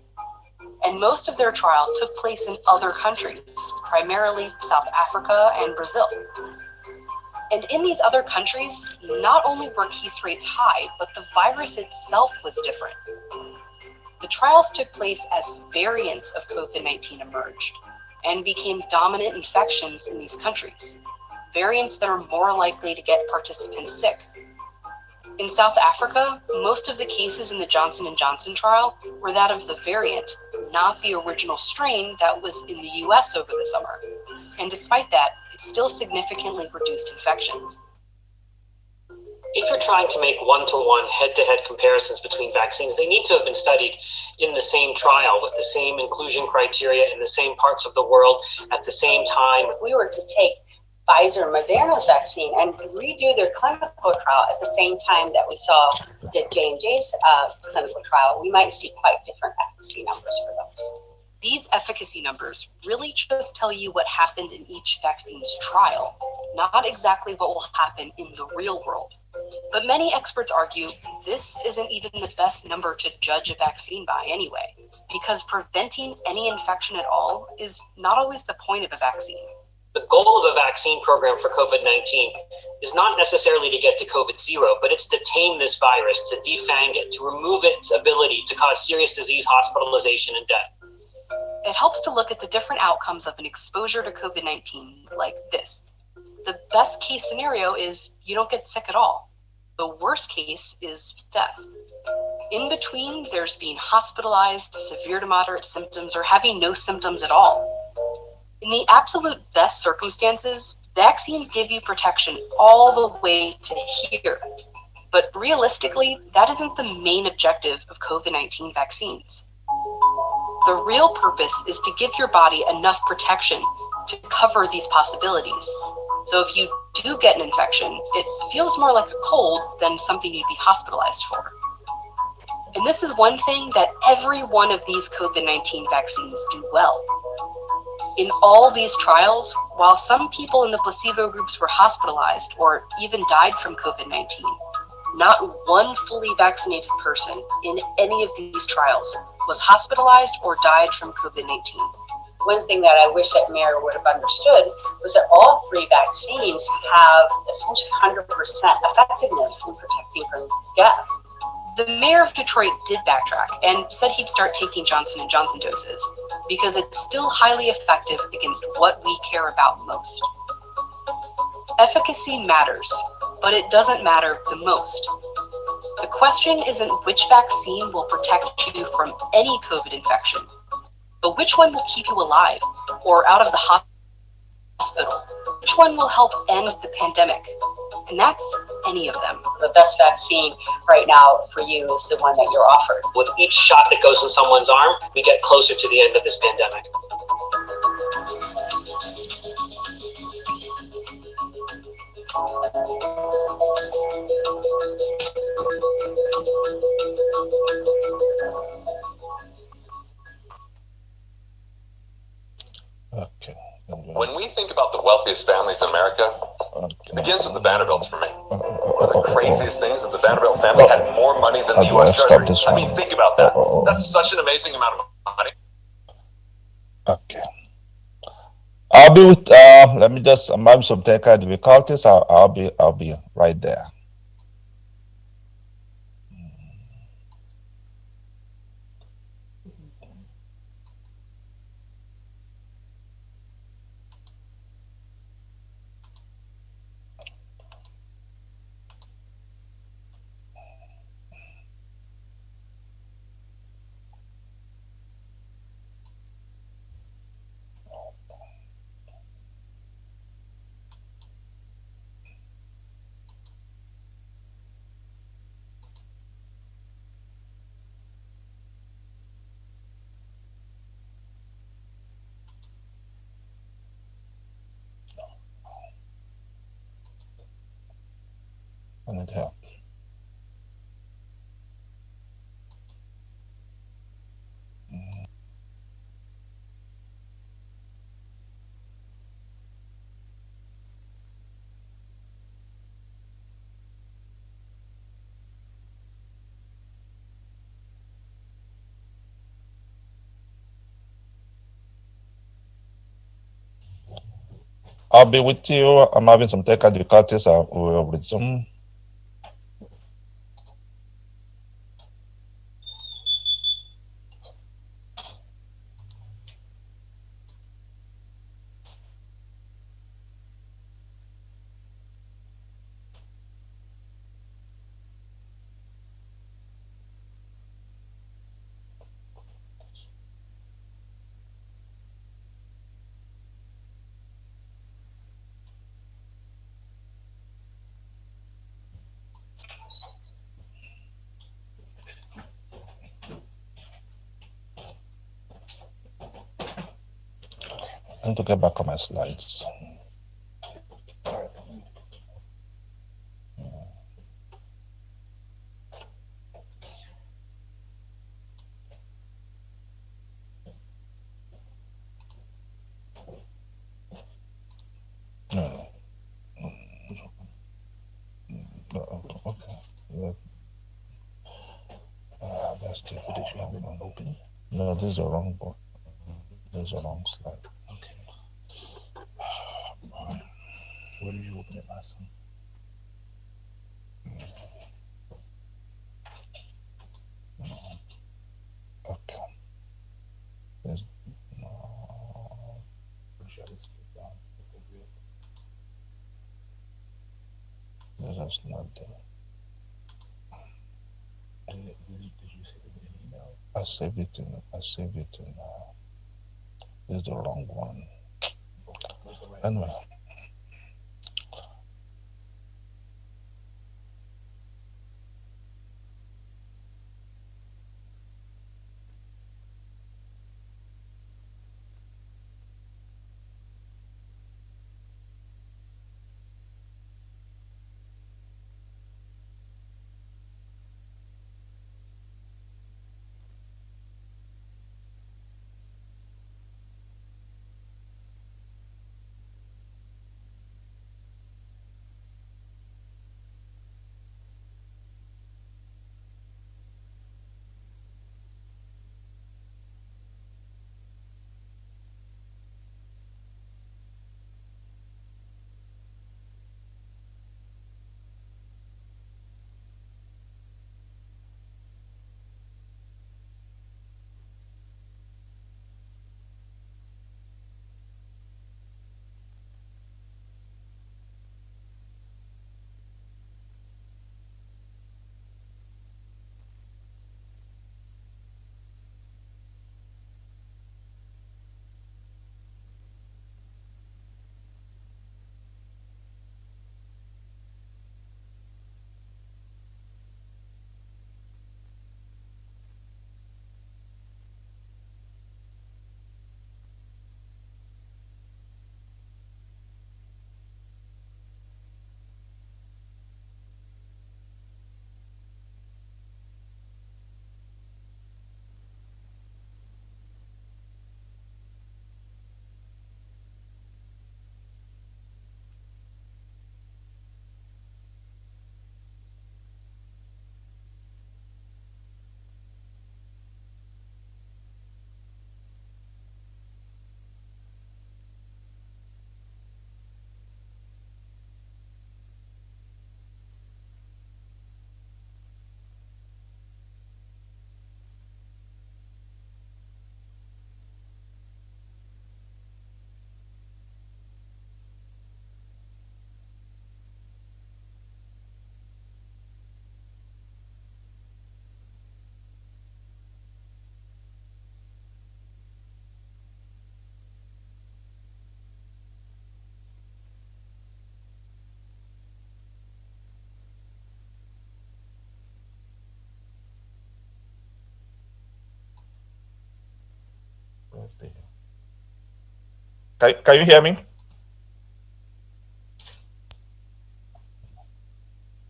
And most of their trial took place in other countries, primarily South Africa and Brazil. And in these other countries, not only were case rates high, but the virus itself was different. The trials took place as variants of COVID-19 emerged and became dominant infections in these countries, variants that are more likely to get participants sick. In South Africa, most of the cases in the Johnson & Johnson trial were that of the variant, not the original strain that was in the US over the summer. And despite that, it still significantly reduced infections. If you're trying to make one-to-one head-to-head comparisons between vaccines, they need to have been studied in the same trial with the same inclusion criteria in the same parts of the world at the same time. If we were to take Pfizer and Moderna's vaccine and redo their clinical trial at the same time that we saw did J&J's clinical trial, we might see quite different efficacy numbers for those. These efficacy numbers really just tell you what happened in each vaccine's trial, not exactly what will happen in the real world. But many experts argue this isn't even the best number to judge a vaccine by anyway, because preventing any infection at all is not always the point of a vaccine. The goal of a vaccine program for COVID-19 is not necessarily to get to COVID-0, but it's to tame this virus, to defang it, to remove its ability to cause serious disease, hospitalization, and death. It helps to look at the different outcomes of an exposure to COVID-19 like this. The best case scenario is you don't get sick at all. The worst case is death. In between, there's being hospitalized, severe to moderate symptoms, or having no symptoms at all. In the absolute best circumstances, vaccines give you protection all the way to here. But realistically, that isn't the main objective of COVID-19 vaccines. The real purpose is to give your body enough protection to cover these possibilities. So if you do get an infection, it feels more like a cold than something you'd be hospitalized for. And this is one thing that every one of these COVID-19 vaccines do well. In all these trials, while some people in the placebo groups were hospitalized or even died from COVID-19, not one fully vaccinated person in any of these trials was hospitalized or died from COVID-19. One thing that I wish that Mayor would have understood was that all three vaccines have essentially 100% effectiveness in protecting from death. The mayor of Detroit did backtrack and said he'd start taking Johnson & Johnson doses because it's still highly effective against what we care about most. Efficacy matters, but it doesn't matter the most. The question isn't which vaccine will protect you from any COVID infection, but which one will keep you alive or out of the hospital? Which one will help end the pandemic? And that's any of them. The best vaccine right now for you is the one that you're offered. With each shot that goes in someone's arm, we get closer to the end of this pandemic. Okay. When we think about the wealthiest families in America, it begins with the Vanderbilts for me. One of the craziest things is that the Vanderbilt family had more money than the U.S. Treasury. I mean, think about that. That's such an amazing amount of money. Okay. I'll be with. Let me just. I'm having some technical difficulties. I'll be right there. I need help. I'll be with you. I'm having some tech difficulties. I will resume. I need to get back on my slides. No. Okay. That's the video I'm open. No, this is the wrong one. This is the wrong slide. Okay. Where did you open it last time? Okay. There's no. That's not there. Did you save it in an email? I saved it in. This is the wrong one. Anyway. Can you hear me?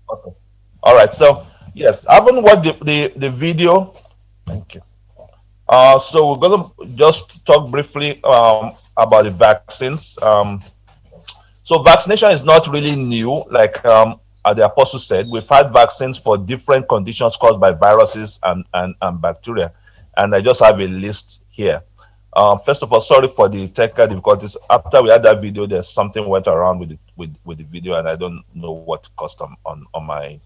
Okay. right. So yes, I haven't watched the video. Thank you. So we're gonna just talk briefly about the vaccines. So vaccination is not really new, like the apostle said. We've had vaccines for different conditions caused by viruses and bacteria, and I just have a list here. First of all, sorry for the technical difficulties. After we had that video, there's something went around with the video, and I don't know what caused on my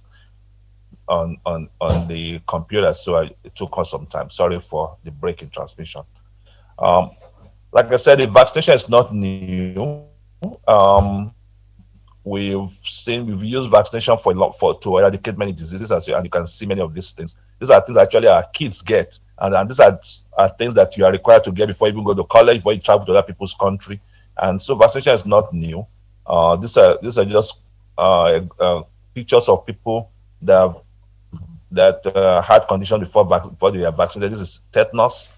on the computer, so it took us some time. Sorry for the break in transmission. Like I said, the vaccination is not new. We've used vaccination to eradicate many diseases, and you can see many of these things. These are things actually our kids get, and these are things that you are required to get before you even go to college, before you travel to other people's country. And so vaccination is not new. These are just pictures of people that had conditions before they were vaccinated. This is tetanus.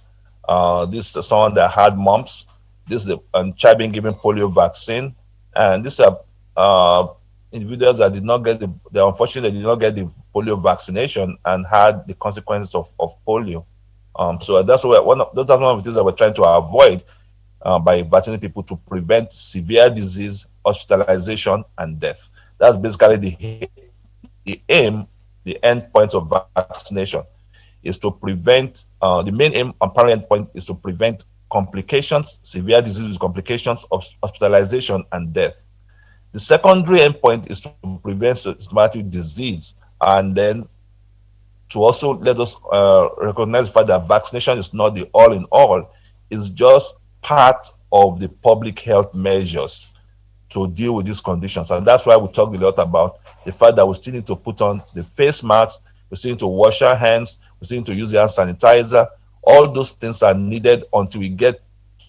This is someone that had mumps. This is a child being given polio vaccine, and these are individuals that did not get they unfortunately did not get the polio vaccination and had the consequences of polio. So that's one of the things that we're trying to avoid by vaccinating people, to prevent severe disease, hospitalization, and death. That's basically the aim, the end point of vaccination, is to prevent, the main aim and primary end point is to prevent complications, severe disease complications, hospitalization, and death. The secondary endpoint is to prevent systematic disease, and then to also let us recognize the fact that vaccination is not the all in all. It's just part of the public health measures to deal with these conditions. And that's why we talked a lot about the fact that we still need to put on the face masks, we still need to wash our hands, we still need to use the hand sanitizer. All those things are needed until we get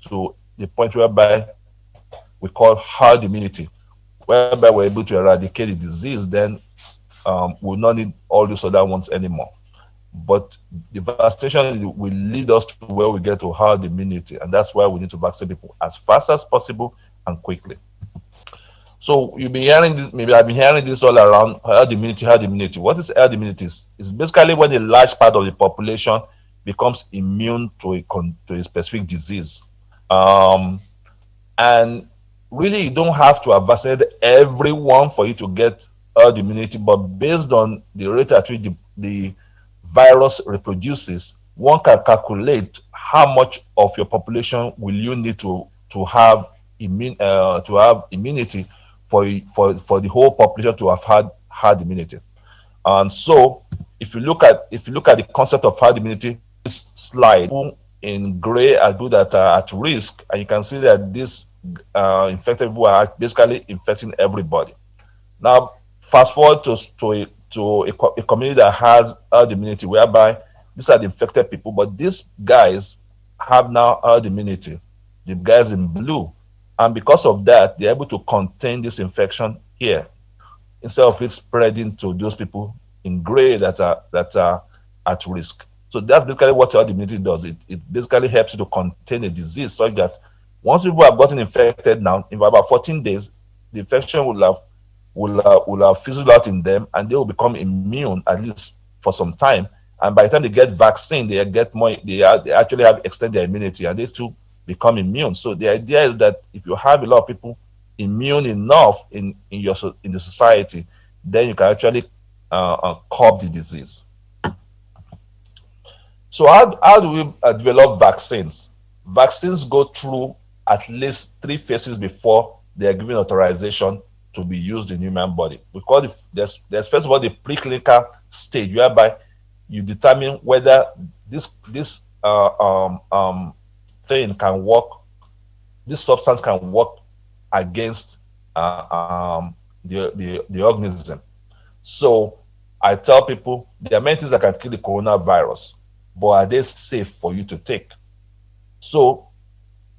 to the point whereby we call herd immunity, whereby we're able to eradicate the disease. Then we'll not need all those other ones anymore. But the vaccination will lead us to where we get to herd immunity, and that's why we need to vaccinate people as fast as possible and quickly. So you'll be hearing this, maybe I've been hearing this all around, herd immunity, herd immunity. What is herd immunity? It's basically when a large part of the population becomes immune to a specific disease. And really, you don't have to have vaccinated everyone for you to get herd immunity, but based on the rate at which the virus reproduces, one can calculate how much of your population will you need to have immunity for the whole population to have had herd immunity. And so if you look at the concept of herd immunity, this slide in gray are those that are at risk, and you can see that these infected people are basically infecting everybody. Now fast forward to a community that has herd immunity, whereby these are the infected people, but these guys have now herd immunity, the guys in blue, and because of that, they're able to contain this infection here instead of it spreading to those people in gray that are at risk. So that's basically what herd immunity does. It basically helps you to contain a disease, such that once people have gotten infected now, in about 14 days, the infection will have fizzled out in them, and they will become immune, at least for some time. And by the time they get vaccine, they actually have extended their immunity, and they too become immune. So the idea is that if you have a lot of people immune enough in the society, then you can actually curb the disease. So how do we develop vaccines? Vaccines go through at least 3 phases before they are given authorization to be used in human body. We call it, there's first of all the preclinical stage, whereby you determine whether this thing can work, this substance can work against the organism. So I tell people there are many things that can kill the coronavirus, but are they safe for you to take? So,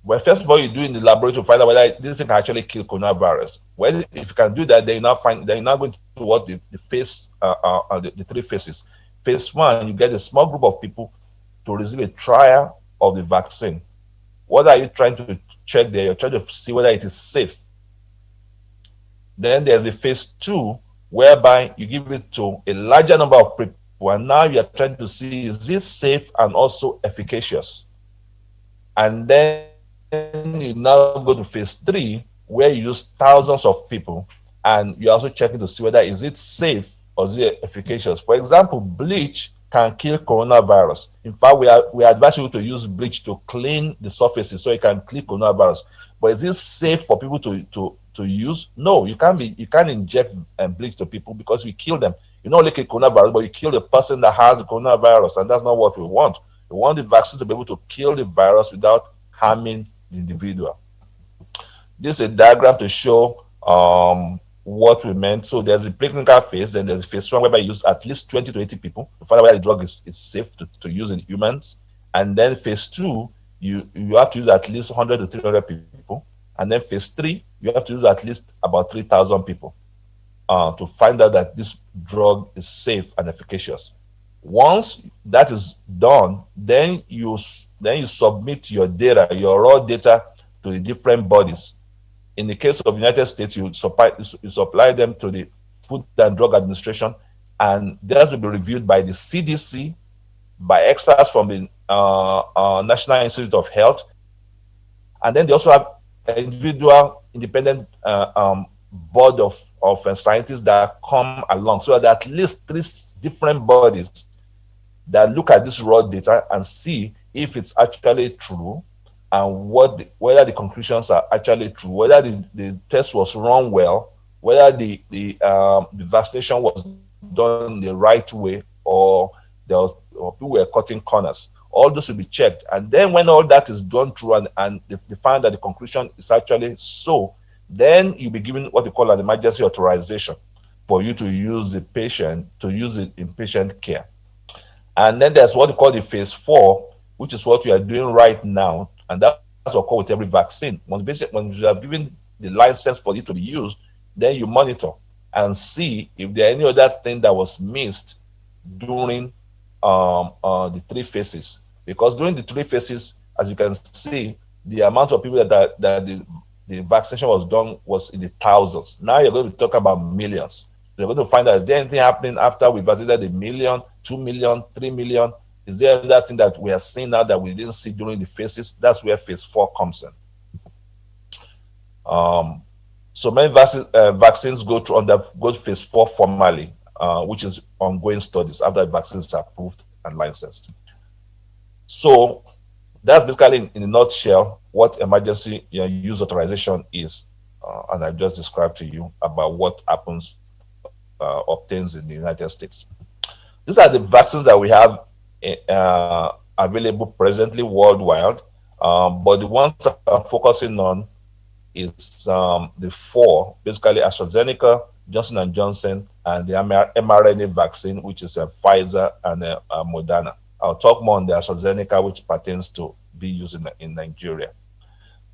well, first of all, you do in the laboratory to find out whether this thing can actually kill coronavirus. Well, if you can do that, then you're now going to what the phase, the 3 phases. Phase 1, you get a small group of people to receive a trial of the vaccine. What are you trying to check there? You're trying to see whether it is safe. Then there's a phase 2, whereby you give it to a larger number of people, and now you are trying to see, is it safe and also efficacious? And then you now go to phase 3, where you use thousands of people, and you're also checking to see whether is it safe or is it efficacious. For example, bleach can kill coronavirus. In fact, we advise you to use bleach to clean the surfaces so it can kill coronavirus. But is it safe for people to use? No, you can't inject bleach to people because you kill them. You don't like a coronavirus, but you kill the person that has the coronavirus, and that's not what we want. We want the vaccine to be able to kill the virus without harming the individual. This is a diagram to show what we meant. So there's a preclinical phase, then there's a phase 1 whereby you use at least 20 to 80 people to find out whether the drug is safe to use in humans. And then phase 2, you have to use at least 100 to 300 people. And then phase 3, you have to use at least about 3,000 people to find out that this drug is safe and efficacious. Once that is done, then you submit your data, your raw data, to the different bodies. In the case of the United States, you supply them to the Food and Drug Administration, and theirs will be reviewed by the CDC, by experts from the National Institute of Health, and then they also have individual independent board of scientists that come along. So there are at least 3 different bodies that look at this raw data and see if it's actually true, and whether the conclusions are actually true, whether the test was run well, whether the vaccination was done the right way, or people were cutting corners. All this will be checked. And then when all that is done through and they find that the conclusion is actually so, then you'll be given what they call an emergency authorization for you to use it in patient care. And then there's what we call the phase 4, which is what we are doing right now. And that's what we call with every vaccine. When you have given the license for it to be used, then you monitor and see if there are any other thing that was missed during the 3 phases. Because during the 3 phases, as you can see, the amount of people that the vaccination was done was in the thousands. Now you're going to talk about millions. You're going to find out, is there anything happening after we vaccinated 1 million, 2 million, 3 million? Is there another thing that we are seeing now that we didn't see during the phases? That's where phase 4 comes in. So many vaccines go to phase 4 formally, which is ongoing studies after the vaccines are approved and licensed. So that's basically, in a nutshell, what emergency use authorization is. And I just described to you about what happens, obtains in the United States. These are the vaccines that we have available presently worldwide, but the ones that I'm focusing on is the 4, basically AstraZeneca, Johnson & Johnson, and the mRNA vaccine, which is Pfizer and Moderna. I'll talk more on the AstraZeneca, which pertains to be used in Nigeria.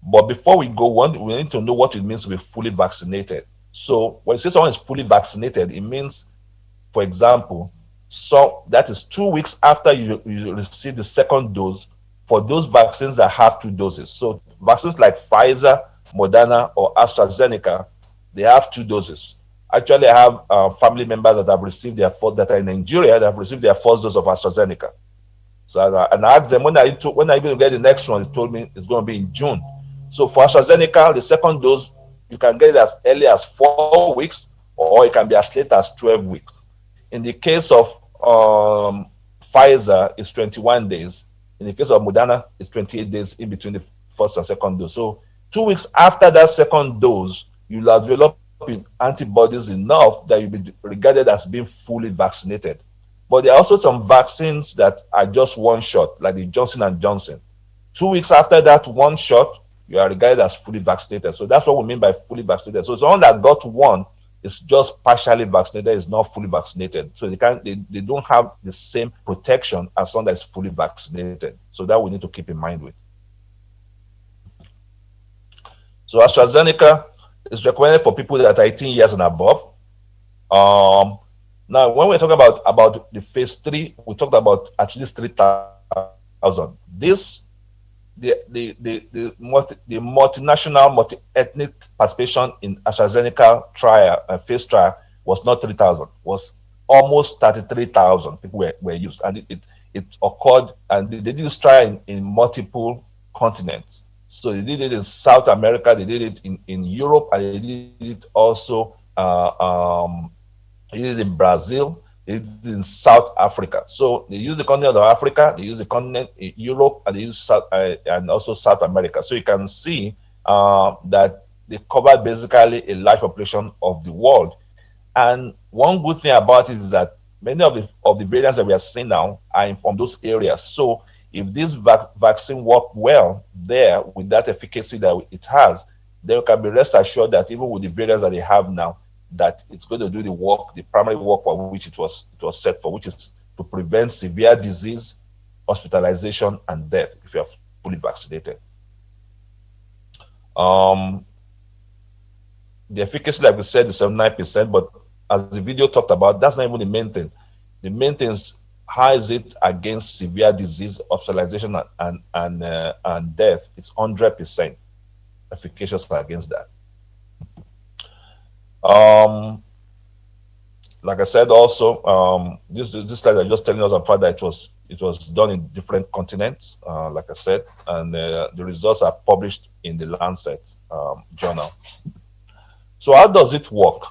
But before we go on, we need to know what it means to be fully vaccinated. So when you say someone is fully vaccinated, it means, for example, so that is 2 weeks after you receive the second dose for those vaccines that have 2 doses. So vaccines like Pfizer, Moderna, or AstraZeneca, they have 2 doses. Actually, I have family members that have received that are in Nigeria that have received their first dose of AstraZeneca. So and I asked them, when are you going to get the next one? They told me it's going to be in June. So for AstraZeneca, the second dose, you can get it as early as 4 weeks, or it can be as late as 12 weeks. In the case of Pfizer, it's 21 days. In the case of Moderna, it's 28 days in between the first and second dose. So 2 weeks after that second dose, you'll have developed antibodies enough that you'll be regarded as being fully vaccinated. But there are also some vaccines that are just one shot, like the Johnson & Johnson. 2 weeks after that one shot, you are regarded as fully vaccinated. So that's what we mean by fully vaccinated. So someone that got one is just partially vaccinated, is not fully vaccinated. So they don't have the same protection as someone that is fully vaccinated. So that we need to keep in mind with. So AstraZeneca is recommended for people that are 18 years and above. Now, when we're talking about the phase 3, we talked about at least 3,000. The multinational, multi-ethnic participation in AstraZeneca trial, phase trial, was not 3,000, was almost 33,000 people were used. And it occurred, and they did this trial in multiple continents. So they did it in South America, they did it in Europe, and they did it also they did it in Brazil, they did it in South Africa. So they use the continent of Africa, they use the continent in Europe, and they use and also South America. So you can see that they covered basically a large population of the world. And one good thing about it is that many of the variants that we are seeing now are from those areas. So if this vaccine work well there with that efficacy that it has, then you can be rest assured that even with the variants that they have now, that it's going to do the work, the primary work for which it was set for, which is to prevent severe disease, hospitalization, and death if you are fully vaccinated. The efficacy, like we said, is 79%, but as the video talked about, that's not even the main thing. The main thing is how is it against severe disease, hospitalization, and death? It's 100% efficacious against that. Like I said, also, this slide I'm just telling us about that it was done in different continents, like I said, and the results are published in the Lancet journal. So how does it work?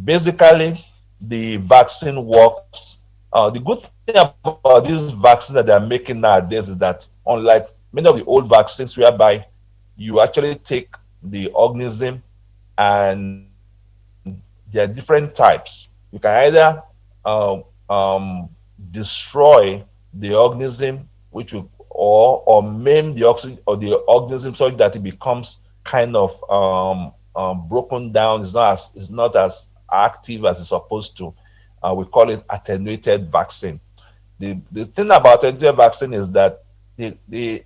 Basically, the vaccine works. The good thing about these vaccines that they are making nowadays is that, unlike many of the old vaccines, whereby you actually take the organism and there are different types. You can either destroy the organism, which will, or maim the organism so that it becomes kind of broken down. It's not as active as it's supposed to. We call it attenuated vaccine. The thing about attenuated vaccine is that the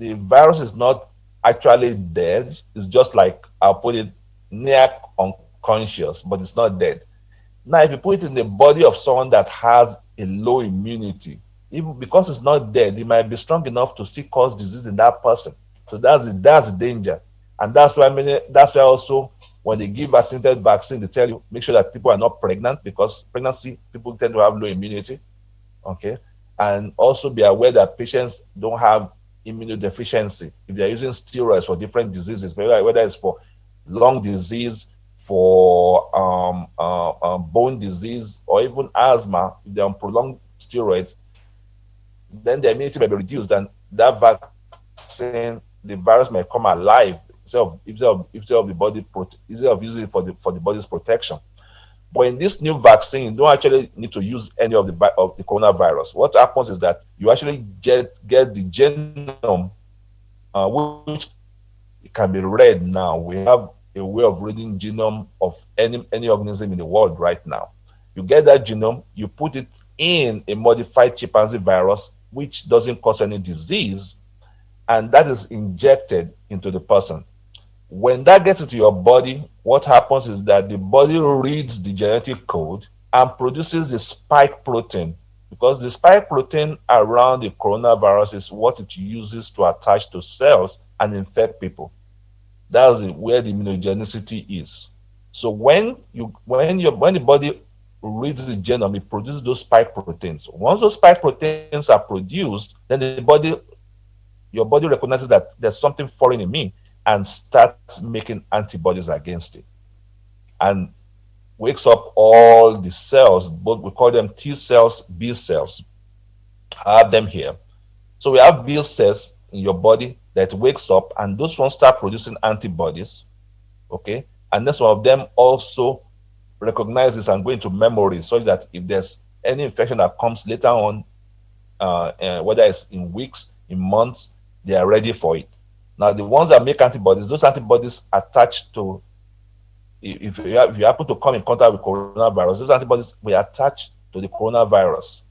virus is not actually dead. It's just like, I'll put it, near unconscious, but it's not dead. Now, if you put it in the body of someone that has a low immunity, even because it's not dead, it might be strong enough to still cause disease in that person. So that's the danger. And that's why also when they give attenuated vaccine, they tell you, make sure that people are not pregnant, because pregnancy, people tend to have low immunity. Okay. And also be aware that patients don't have immunodeficiency. If they're using steroids for different diseases, whether it's for lung disease, for bone disease, or even asthma, if they're on prolonged steroids, then the immunity may be reduced, and that vaccine, the virus may come alive instead of using it for the body's protection. But in this new vaccine, you don't actually need to use any of the coronavirus. What happens is that you actually get the genome, which can be read now. We have a way of reading genome of any organism in the world right now. You get that genome, you put it in a modified chimpanzee virus, which doesn't cause any disease, and that is injected into the person. When that gets into your body, what happens is that the body reads the genetic code and produces the spike protein, because the spike protein around the coronavirus is what it uses to attach to cells and infect people. That's where the immunogenicity is. So when the body reads the genome, it produces those spike proteins. Once those spike proteins are produced, then your body recognizes that there's something foreign in me and starts making antibodies against it, and wakes up all the cells. Both we call them T cells, B cells. I have them here. So we have B cells in your body that wakes up, and those ones start producing antibodies. Okay, and then some of them also recognize this and go into memory, so that if there's any infection that comes later on, whether it's in weeks, in months, they are ready for it. Now, the ones that make antibodies, those antibodies attach to, if you happen to come in contact with coronavirus, those antibodies will attach to the coronavirus.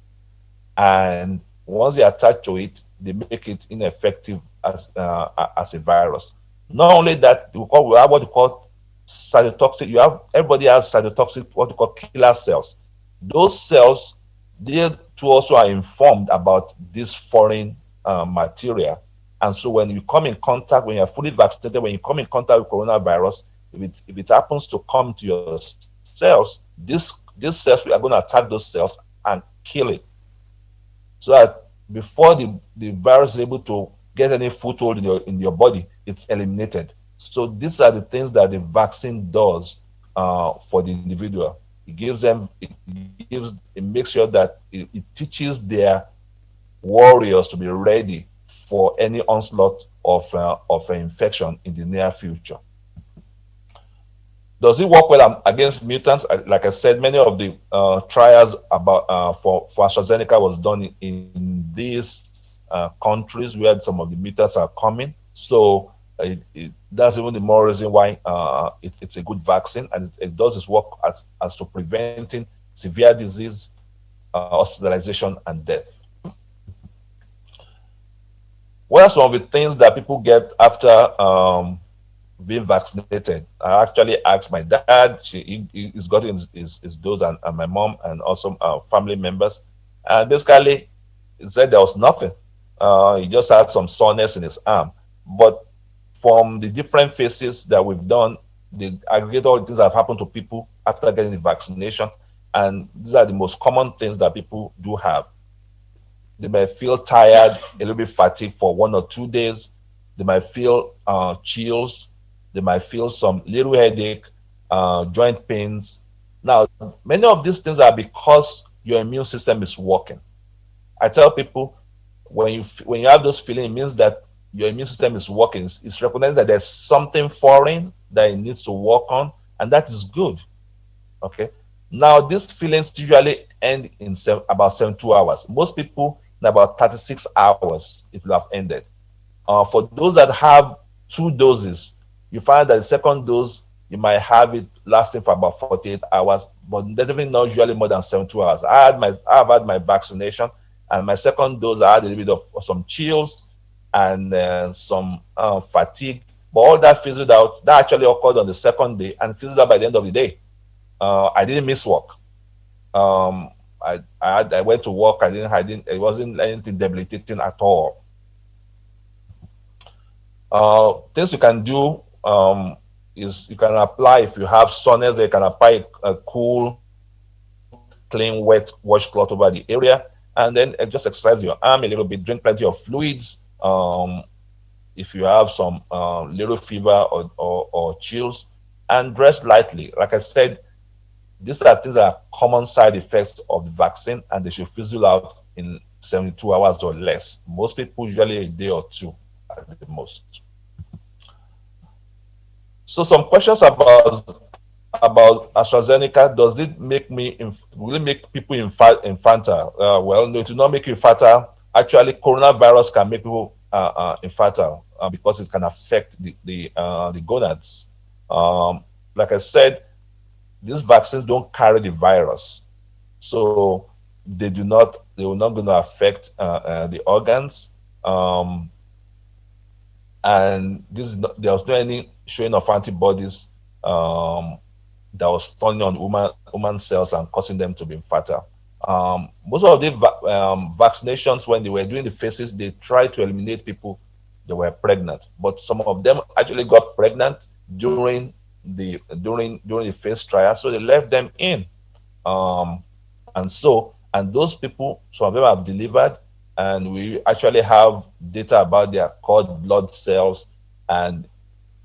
And once they attach to it, they make it ineffective as a virus. Not only that, we have what we call cytotoxic. Everybody has cytotoxic, what we call killer cells. Those cells, they too also are informed about this foreign material. And so when you come in contact, when you're fully vaccinated, when you come in contact with coronavirus, if it happens to come to your cells, this cells are going to attack those cells and kill it. So that before the virus is able to get any foothold in your body, it's eliminated. So these are the things that the vaccine does for the individual. It makes sure that it teaches their warriors to be ready for any onslaught of infection in the near future. Does it work well against mutants? Like I said, many of the trials for AstraZeneca was done in these countries where some of the mutants are coming. So that's even the more reason why it's a good vaccine, and it does its work as to preventing severe disease, hospitalization, and death. What are some of the things that people get after being vaccinated? I actually asked my dad. He's gotten his dose, and my mom, and also family members. And basically, he said there was nothing. He just had some soreness in his arm. But from the different phases that we've done, they aggregate all the things that have happened to people after getting the vaccination. And these are the most common things that people do have. They might feel tired, a little bit fatigued for 1 or 2 days. They might feel chills. They might feel some little headache, joint pains. Now, many of these things are because your immune system is working. I tell people, when you have those feelings, it means that your immune system is working. It's recognizing that there's something foreign that it needs to work on, and that is good. Okay. Now, these feelings usually end in about 72 hours. Most people, in about 36 hours, it will have ended. For those that have 2 doses, you find that the second dose, you might have it lasting for about 48 hours, but definitely not usually more than 72 hours. I've had my vaccination, and my second dose, I had a little bit of some chills and some fatigue, but all that fizzled out. That actually occurred on the second day and fizzled out by the end of the day. I didn't miss work. I went to work. It wasn't anything debilitating at all. Things you can do is you can apply, if you have soreness, you can apply a cool, clean, wet washcloth over the area, and then just exercise your arm a little bit. Drink plenty of fluids. If you have some little fever or chills, and dress lightly. Like I said, these are things that are common side effects of the vaccine, and they should fizzle out in 72 hours or less. Most people usually a day or 2 at the most. So some questions about AstraZeneca. Does it will it make people infertile? Well, no, it will not make you infertile. Actually, coronavirus can make people infertile because it can affect the gonads. Like I said, these vaccines don't carry the virus, so they will not going to affect the organs. And there was no any showing of antibodies that was turning on human cells and causing them to be infertile. Most of the vaccinations, when they were doing the phases, they tried to eliminate people that were pregnant, but some of them actually got pregnant during the phase trial, so they left them in. And those people, some of them have delivered, and we actually have data about their cord blood cells and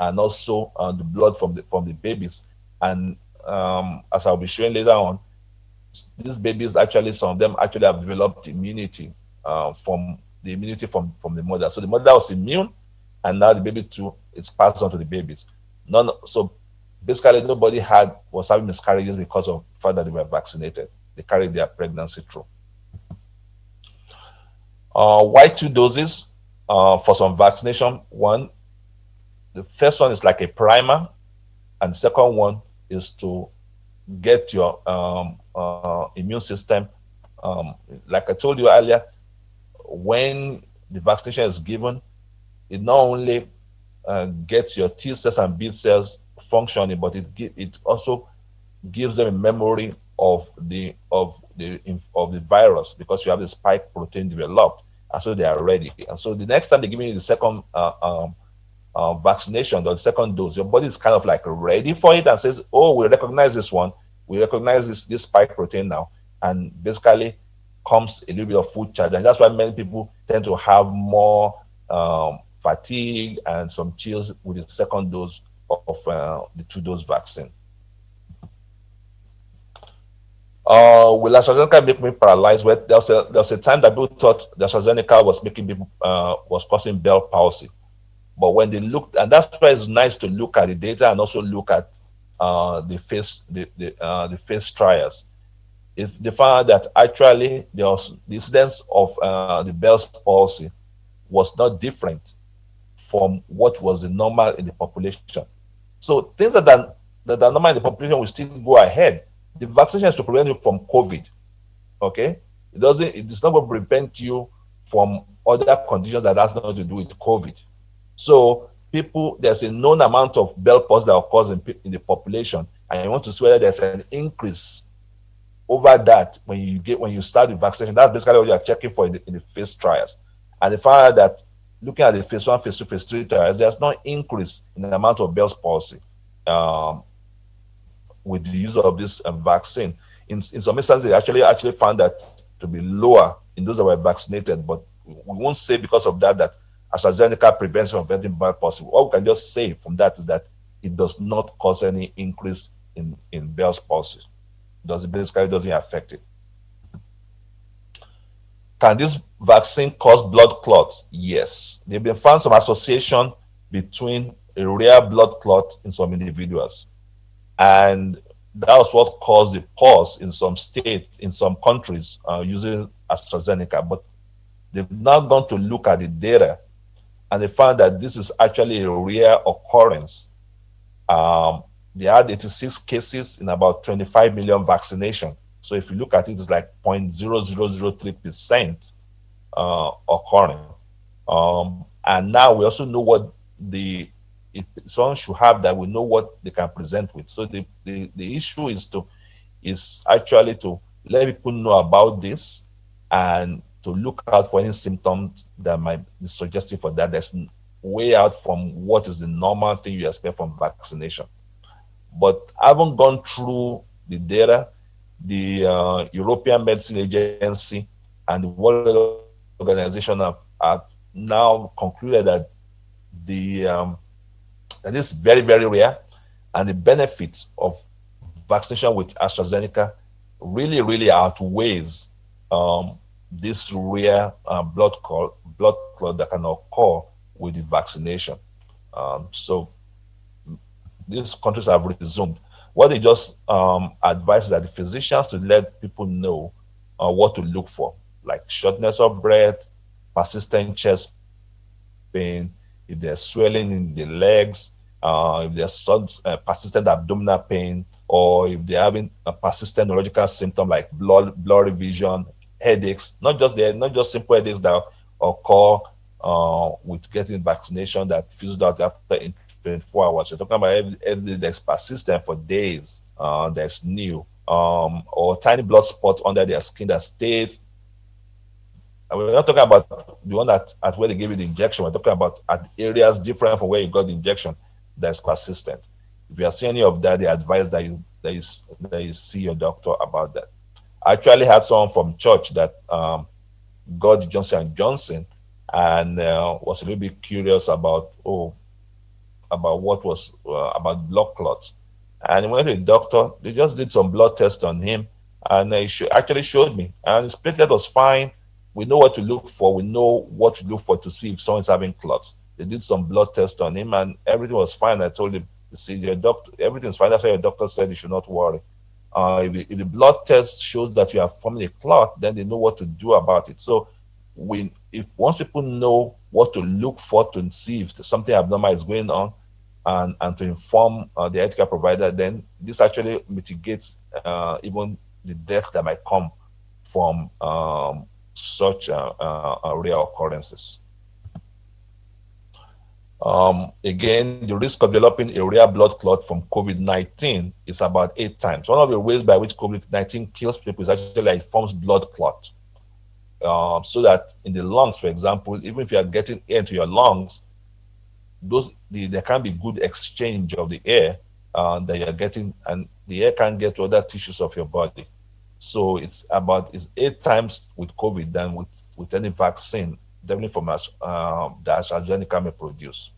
also the blood from the babies. And as I'll be showing later on, these babies actually, some of them actually have developed immunity from the mother. So the mother was immune, and now the baby too, it's passed on to the babies. So basically, nobody was having miscarriages because of the fact that they were vaccinated. They carried their pregnancy through. Why 2 doses for some vaccination? The first one is like a primer, and the second one is to get your immune system. Like I told you earlier, when the vaccination is given, it not only gets your T cells and B cells functioning, but it also gives them a memory of the virus, because you have the spike protein developed, and so they are ready. And so the next time they give you the second vaccination or the second dose, your body is kind of like ready for it and says, oh, we recognize this one. We recognize this spike protein now. And basically comes a little bit of food charge. And that's why many people tend to have more fatigue and some chills with the second dose of the 2-dose vaccine. Will AstraZeneca make me paralyzed? Well, there was a time that people thought that AstraZeneca was making people was causing Bell palsy, but when they looked, and that's why it's nice to look at the data and also look at the phase trials. If they found that actually there was the incidence of the Bell's palsy was not different from what was the normal in the population. So things that are normal in the population will still go ahead. The vaccination is to prevent you from COVID. Okay, it's not going to prevent you from other conditions that has nothing to do with COVID. So there's a known amount of Bell palsy that occurs in the population, and you want to see whether there's an increase over that when you start the vaccination. That's basically what you are checking for in the phase trials. And they found out that looking at the phase 1, phase 2, phase 3 trials, there's no increase in the amount of Bell's palsy with the use of this vaccine. In some instances, they actually found that to be lower in those that were vaccinated, but we won't say because of that AstraZeneca prevents from getting Bell palsy. What we can just say from that is that it does not cause any increase in Bell's palsy. Basically doesn't affect it. Can this vaccine cause blood clots? Yes. They've been found some association between a rare blood clot in some individuals. And that was what caused the pause in some states, in some countries using AstraZeneca. But they've now gone to look at the data and they found that this is actually a rare occurrence. They had 86 cases in about 25 million vaccination. So if you look at it, it's like 0.0003% occurring. And now we also know what someone should have that we know what they can present with. So the issue is actually to let people know about this and to look out for any symptoms that might be suggestive for that. That's way out from what is the normal thing you expect from vaccination. But I haven't gone through the data. The European Medicine Agency and the World Health Organization have now concluded that that is very, very rare, and the benefits of vaccination with AstraZeneca really, really outweighs this rare blood clot that can occur with the vaccination. So these countries have resumed. What they just advise is that the physicians to let people know what to look for, like shortness of breath, persistent chest pain, if there's swelling in the legs, if there's persistent abdominal pain, or if they're having a persistent neurological symptom like blurry vision, headaches, not just simple headaches that occur with getting vaccination that fizzles out after 24 hours. You're talking about everything that's persistent for days, that's new, or tiny blood spots under their skin that stays. And we're not talking about the one at where they gave you the injection. We're talking about at areas different from where you got the injection that's persistent. If you are seeing any of that, they advise that you see your doctor about that. I actually had someone from church that got Johnson & Johnson and was a little bit curious about what was about blood clots. And he went to the doctor. They just did some blood tests on him, and he actually showed me. And his platelet was fine. We know what to look for. We know what to look for to see if someone's having clots. They did some blood tests on him, and everything was fine. I told him, see, your doctor, everything's fine. That's why your doctor said you should not worry. If the blood test shows that you are forming a clot, then they know what to do about it. So once people know what to look for to see if something abnormal is going on, and to inform the healthcare provider, then this actually mitigates even the death that might come from such rare occurrences. Again, the risk of developing a rare blood clot from COVID-19 is about 8 times. One of the ways by which COVID-19 kills people is actually like it forms blood clot. So that in the lungs, for example, even if you are getting air into your lungs, there can be good exchange of the air that you're getting, and the air can get to other tissues of your body. So it's 8 times with COVID than with any vaccine, definitely from that AstraZeneca may produce.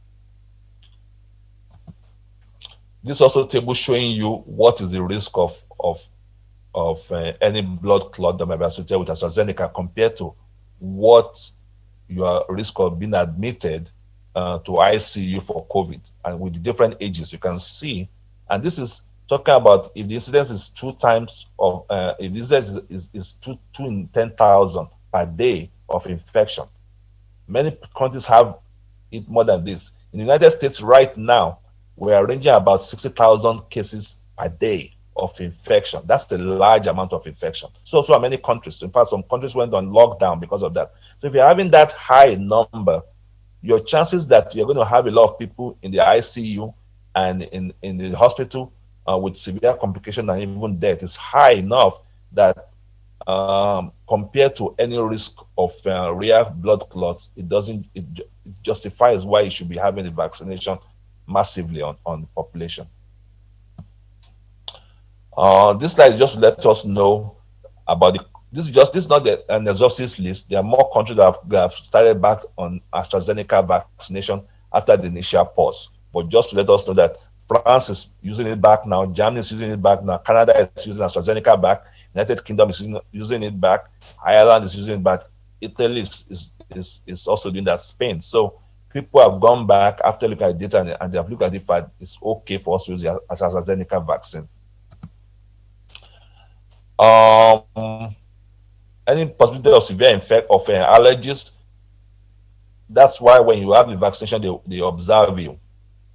This also table showing you what is the risk of any blood clot that might be associated with AstraZeneca compared to what your risk of being admitted to ICU for COVID, and with the different ages you can see. And this is talking about if the incidence is 2 times of if the incidence is 2 in 10,000 per day of infection. Many countries have it more than this. In the United States right now, we are ranging about 60,000 cases a day of infection. That's a large amount of infection. So are many countries. In fact, some countries went on lockdown because of that. So if you're having that high number, your chances that you're going to have a lot of people in the ICU and in the hospital with severe complication and even death is high enough that compared to any risk of rare blood clots, it justifies why you should be having the vaccination massively on the population. This slide is just to let us know about this is not an exhaustive list. There are more countries that have started back on AstraZeneca vaccination after the initial pause. But just to let us know that France is using it back now, Germany is using it back now, Canada is using AstraZeneca back, United Kingdom is using it back, Ireland is using it back, Italy is also doing that, Spain. So people have gone back after looking at the data and they have looked at if it's okay for us to use the AstraZeneca vaccine. Any possibility of severe allergies, that's why when you have the vaccination, they observe you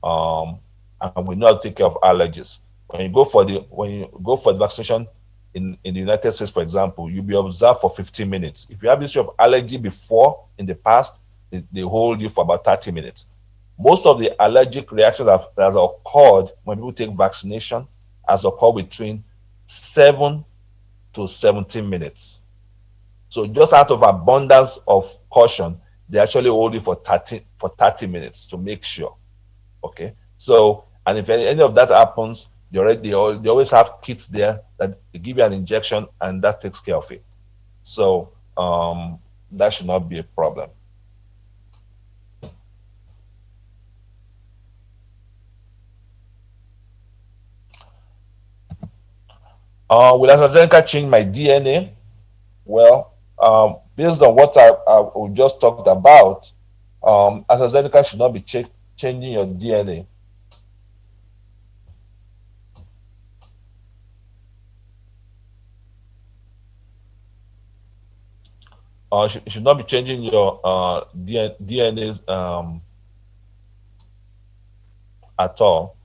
and will not take care of allergies. When you go for the vaccination in the United States, for example, you'll be observed for 15 minutes. If you have history of allergy before in the past, they hold you for about 30 minutes. Most of the allergic reactions that have occurred when people take vaccination has occurred between 7 to 17 minutes. So just out of abundance of caution, they actually hold you for 30 minutes to make sure. Okay. So, and if any of that happens, they always have kits there that they give you an injection and that takes care of it. So that should not be a problem. Will AstraZeneca change my DNA? Well, based on what I just talked about, AstraZeneca should not be changing your DNA. Should not be changing your DNA at all.